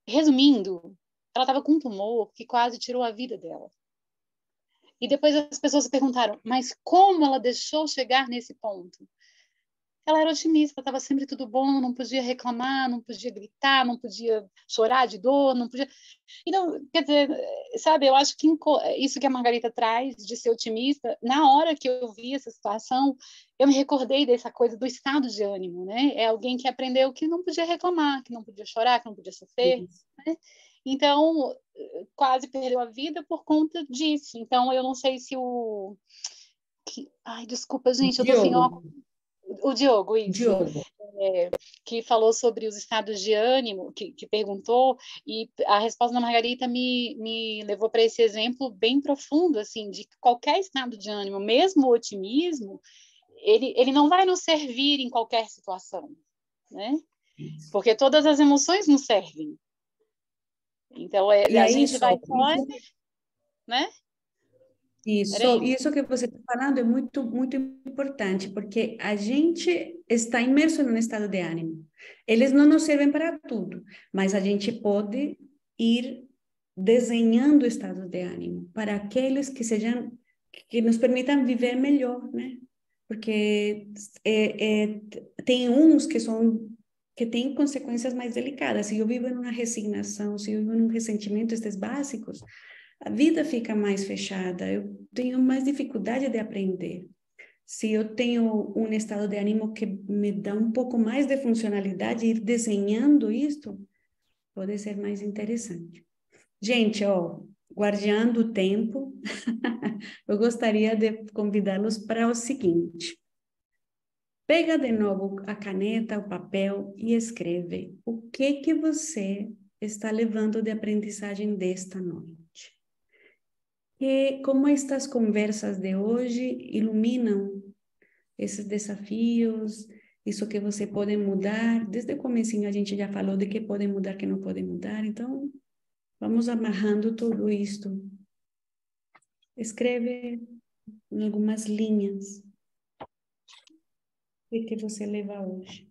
Resumindo, ela estava com um tumor que quase tirou a vida dela. E depois as pessoas se perguntaram, mas como ela deixou chegar nesse ponto? Ela era otimista, estava sempre tudo bom, não podia reclamar, não podia gritar, não podia chorar de dor, não podia... Então, quer dizer, sabe, eu acho que isso que a Margarita traz, de ser otimista, na hora que eu vi essa situação, eu me recordei dessa coisa do estado de ânimo, né? É alguém que aprendeu que não podia reclamar, que não podia chorar, que não podia sofrer, né? Então, quase perdeu a vida por conta disso. Então, eu não sei se o... Ai, desculpa, gente, eu tô sem óculos. O Diogo, isso. Diogo. Que falou sobre os estados de ânimo, que perguntou, e a resposta da Margarita me levou para esse exemplo bem profundo, assim, de que qualquer estado de ânimo, mesmo o otimismo, ele não vai nos servir em qualquer situação, né? Porque todas as emoções nos servem. Então, a gente vai só, né? Isso que você está falando é muito, muito importante, porque a gente está imerso num estado de ânimo. Eles não nos servem para tudo, mas a gente pode ir desenhando estados de ânimo para aqueles que nos permitam viver melhor, né? Porque tem uns que têm consequências mais delicadas. Se eu vivo em uma resignação, se eu vivo num ressentimento, estes básicos, a vida fica mais fechada, eu tenho mais dificuldade de aprender. Se eu tenho um estado de ânimo que me dá um pouco mais de funcionalidade, ir desenhando isto, pode ser mais interessante. Gente, guardando o tempo, eu gostaria de convidá-los para o seguinte. Pega de novo a caneta, o papel e escreve o que você está levando de aprendizagem desta noite. E como estas conversas de hoje iluminam esses desafios, isso que você pode mudar. Desde o comecinho a gente já falou de que pode mudar, que não pode mudar. Então, vamos amarrando tudo isto. Escreve em algumas linhas o que você leva hoje.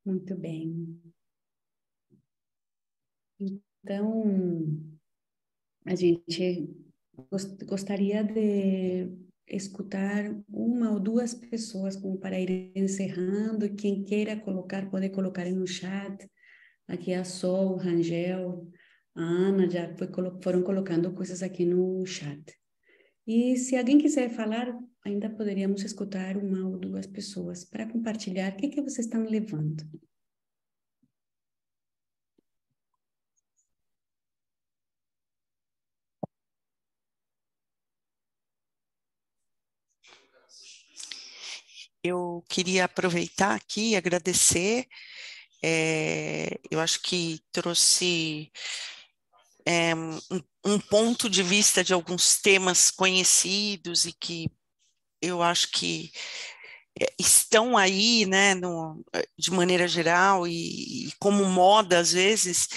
Muito bem. Então, a gente gostaria de escutar uma ou duas pessoas como para ir encerrando. Quem queira colocar, pode colocar no chat. Aqui a Sol, o Rangel, a Ana já foram colocando coisas aqui no chat. E se alguém quiser falar, ainda poderíamos escutar uma ou duas pessoas para compartilhar o que vocês estão levando. eu queria aproveitar aqui e agradecer. Eu acho que trouxe um ponto de vista de alguns temas conhecidos e que eu acho que estão aí, né, de maneira geral e como moda às vezes,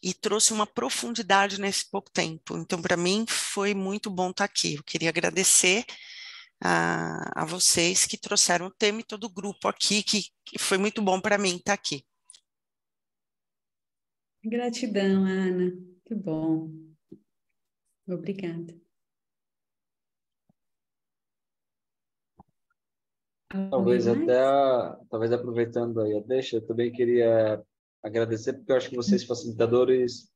e trouxe uma profundidade nesse pouco tempo. Então, para mim, foi muito bom estar aqui. Eu queria agradecer a vocês que trouxeram o tema e todo o grupo aqui, que foi muito bom para mim estar aqui. Gratidão, Ana. Que bom. Obrigada. Talvez talvez aproveitando aí a deixa, eu também queria agradecer, porque eu acho que vocês, facilitadores,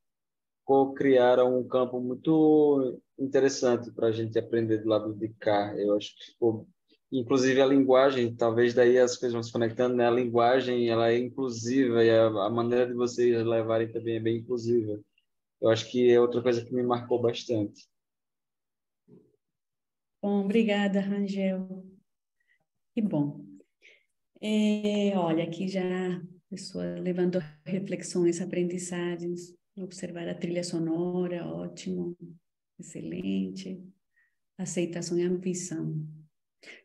co-criaram um campo muito interessante para a gente aprender do lado de cá. Eu acho que ficou, inclusive a linguagem, talvez daí as coisas vão se conectando, né? A linguagem, ela é inclusiva e a maneira de vocês levarem também é bem inclusiva. Eu acho que é outra coisa que me marcou bastante. Bom, obrigada, Rangel. Que bom. Olha, aqui já a pessoa levando reflexões, aprendizagens, observar a trilha sonora, ótimo, excelente. Aceitação e ambição.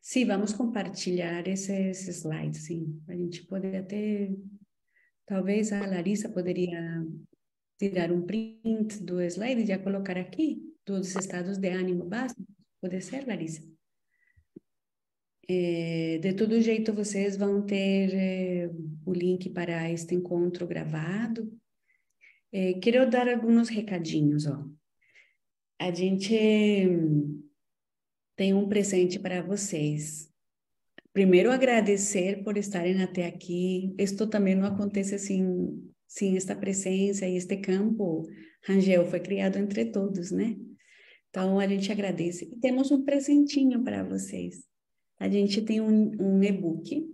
Sim, vamos compartilhar esses slides, sim. A gente pode até, talvez a Larissa poderia tirar um print do slide e já colocar aqui, dos estados de ânimo básicos. Pode ser, Larissa? De todo jeito, vocês vão ter o link para este encontro gravado. Quero dar alguns recadinhos, ó. A gente tem um presente para vocês. Primeiro, agradecer por estarem até aqui. Isto também não acontece sem esta presença e este campo. Rangel foi criado entre todos, né? Então, a gente agradece. E temos um presentinho para vocês. A gente tem um e-book.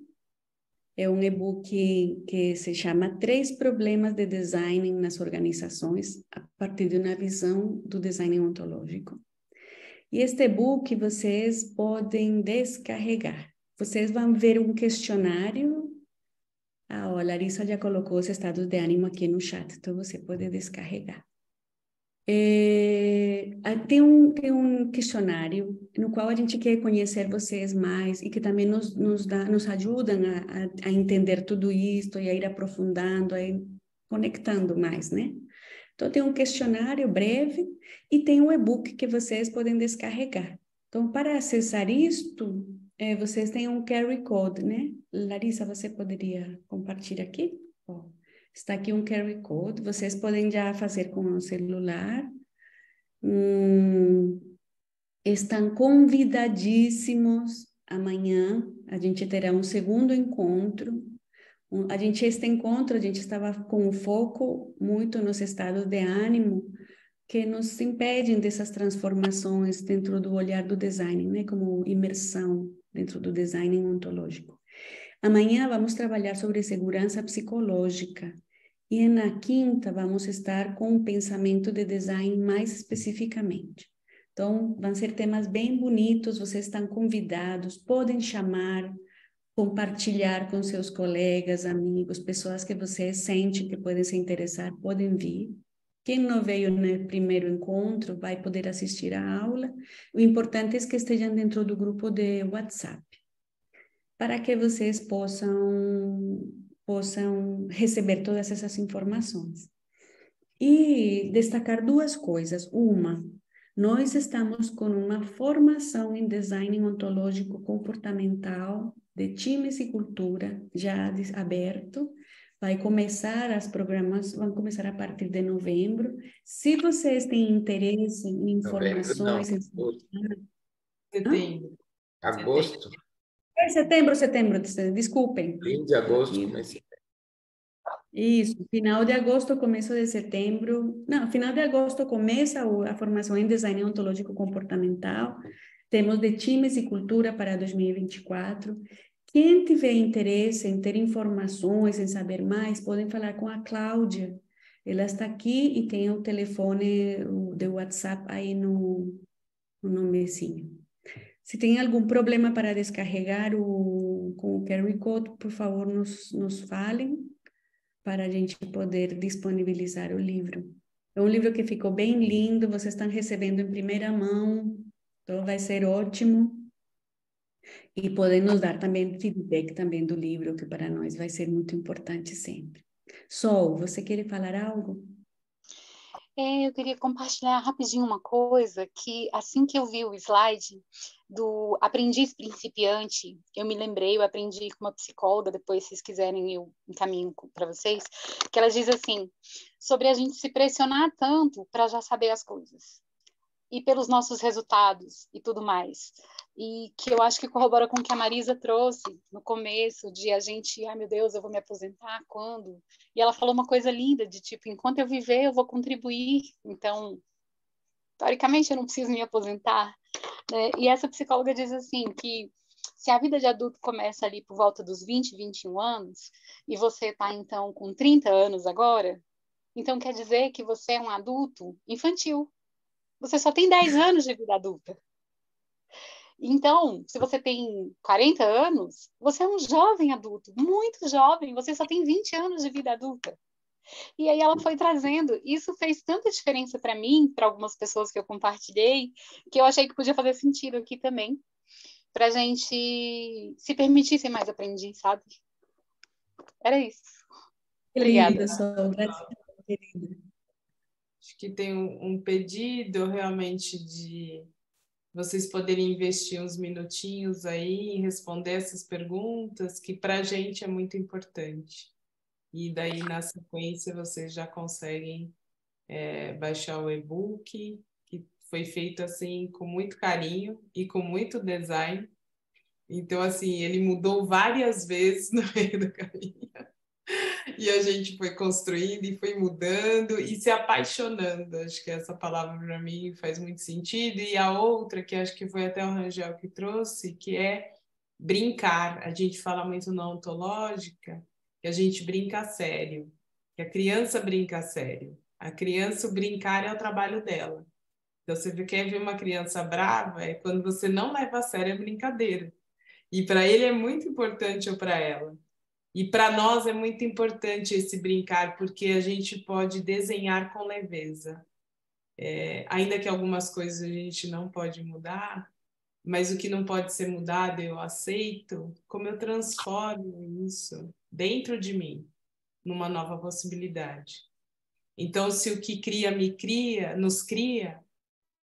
É um e-book que se chama 3 Problemas de Design nas Organizações, a partir de uma visão do design ontológico. E este e-book vocês podem descarregar. Vocês vão ver um questionário. A Larissa já colocou os estados de ânimo aqui no chat, então você pode descarregar. Tem um questionário no qual a gente quer conhecer vocês mais e que também nos ajudam a entender tudo isso e a ir aprofundando, a ir conectando mais, né? Então, tem um questionário breve e tem um e-book que vocês podem descarregar. Então, para acessar isto, vocês têm um QR Code, né? Larissa, você poderia compartilhar aqui? Ó, está aqui um QR Code, vocês podem já fazer com o celular. Estão convidadíssimos. Amanhã a gente terá um segundo encontro. Este encontro, a gente estava com o foco muito nos estados de ânimo que nos impedem dessas transformações dentro do olhar do design, né? Como imersão dentro do design ontológico. Amanhã vamos trabalhar sobre segurança psicológica e na quinta vamos estar com o pensamento de design mais especificamente. Então, vão ser temas bem bonitos, vocês estão convidados, podem chamar, compartilhar com seus colegas, amigos, pessoas que vocês sentem que podem se interessar, podem vir. Quem não veio no primeiro encontro vai poder assistir à aula. O importante é que estejam dentro do grupo de WhatsApp, para que vocês possam receber todas essas informações. E destacar 2 coisas. Uma, nós estamos com uma formação em design ontológico comportamental de times e cultura já aberto. Vai começar, os programas vão começar a partir de novembro. Se vocês têm interesse em informações... Setembro. Agosto. Setembro, desculpem. Fim de agosto, começo de setembro. Isso, final de agosto, começo de setembro. Não, final de agosto começa a formação em design ontológico comportamental. Temos de times e cultura para 2024. Quem tiver interesse em ter informações, em saber mais, podem falar com a Cláudia. Ela está aqui e tem o telefone do WhatsApp aí no nomezinho. Se tem algum problema para descarregar o com o QR Code, por favor, nos falem para a gente poder disponibilizar o livro. É um livro que ficou bem lindo, vocês estão recebendo em primeira mão, então vai ser ótimo. E podem nos dar também feedback também do livro, que para nós vai ser muito importante sempre. Sol, você quer falar algo? Eu queria compartilhar rapidinho uma coisa que, assim que eu vi o slide do aprendiz principiante, eu me lembrei, eu aprendi com uma psicóloga, depois, se vocês quiserem, eu encaminho para vocês, que ela diz assim, sobre a gente se pressionar tanto para já saber as coisas, e pelos nossos resultados e tudo mais. E que eu acho que corrobora com o que a Marisa trouxe no começo, de a gente, ai meu Deus, eu vou me aposentar quando? E ela falou uma coisa linda, de tipo, enquanto eu viver, eu vou contribuir. Então, teoricamente, eu não preciso me aposentar. Né? E essa psicóloga diz assim, que se a vida de adulto começa ali por volta dos 20, 21 anos, e você está, então, com 30 anos agora, então quer dizer que você é um adulto infantil. Você só tem 10 anos de vida adulta. Então, se você tem 40 anos, você é um jovem adulto, muito jovem, você só tem 20 anos de vida adulta. E aí ela foi trazendo, isso fez tanta diferença para mim, para algumas pessoas que eu compartilhei, que eu achei que podia fazer sentido aqui também, para a gente se permitir ser mais aprendiz, sabe? Era isso. Obrigada. Acho que tem um pedido realmente de vocês poderem investir uns minutinhos aí em responder essas perguntas, que para a gente é muito importante. E daí, na sequência, vocês já conseguem baixar o e-book, que foi feito assim com muito carinho e com muito design. Então, assim, ele mudou várias vezes no meio do caminho. E a gente foi construindo e foi mudando e se apaixonando. Acho que essa palavra para mim faz muito sentido. E a outra, que acho que foi até o Rangel que trouxe, que é brincar. A gente fala muito na ontológica que a gente brinca a sério, que a criança brinca a sério. A criança, o brincar é o trabalho dela. Então, você quer ver uma criança brava, é quando você não leva a sério a brincadeira. E para ele é muito importante ou para ela. E para nós é muito importante esse brincar, porque a gente pode desenhar com leveza. Ainda que algumas coisas a gente não pode mudar, mas o que não pode ser mudado eu aceito, como eu transformo isso dentro de mim, numa nova possibilidade. Então, se o que cria me cria, nos cria,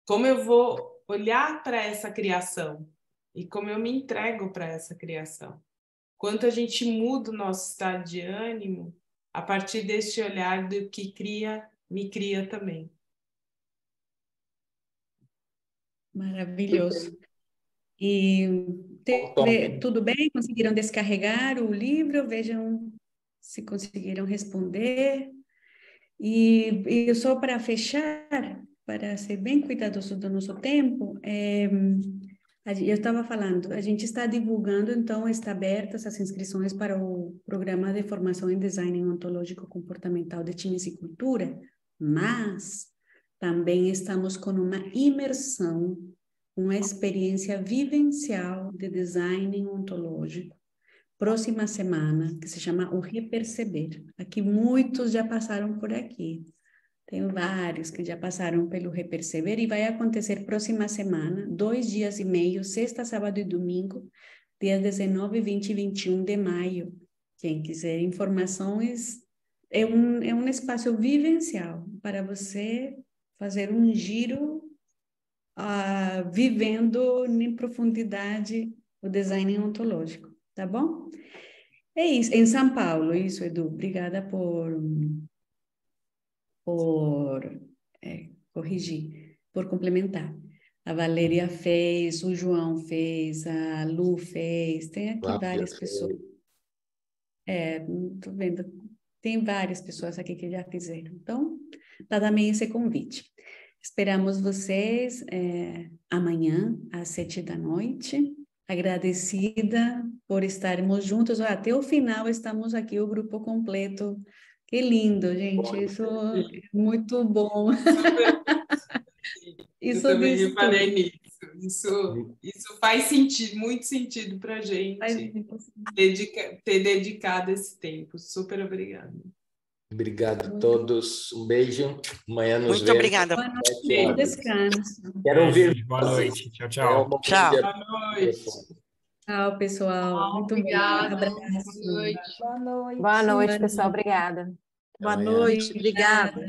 como eu vou olhar para essa criação e como eu me entrego para essa criação? Quanto a gente muda o nosso estado de ânimo a partir deste olhar do que cria, me cria também. Maravilhoso. E tudo bem? Conseguiram descarregar o livro? Vejam se conseguiram responder. E só para fechar, para ser bem cuidadoso do nosso tempo, eu estava falando, a gente está divulgando, então, está abertas as inscrições para o programa de formação em design ontológico comportamental de times e cultura, mas também estamos com uma imersão, uma experiência vivencial de design ontológico, próxima semana, que se chama o Reperceber. Aqui muitos já passaram por aqui. Tem vários que já passaram pelo Reperceber e vai acontecer próxima semana, 2 dias e meio, sexta, sábado e domingo, dias 19, 20 e 21 de maio. Quem quiser informações, é um espaço vivencial para você fazer um giro vivendo em profundidade o design ontológico, tá bom? É isso, em São Paulo, isso, Edu. Obrigada por corrigir, por complementar. A Valéria fez, o João fez, a Lu fez, tem aqui várias pessoas. Estou vendo, tem várias pessoas aqui que já fizeram. Então, tá também esse convite. Esperamos vocês amanhã, às 7 da noite. Agradecida por estarmos juntos. Até o final estamos aqui, o grupo completo. Que lindo, gente. Isso é muito bom. Eu também reparei nisso. Isso faz sentido, muito sentido para a gente ter dedicado esse tempo. Super obrigada. Obrigado a todos. Um beijo. Amanhã nos Muito vemos. obrigada. Boa noite, descanso. Quero ouvir. Boa noite. Tchau, tchau. É uma Tchau. Boa noite. Tchau, pessoal. Muito Obrigada. bom. Boa noite. Boa noite, pessoal. Obrigada. Boa noite, obrigada.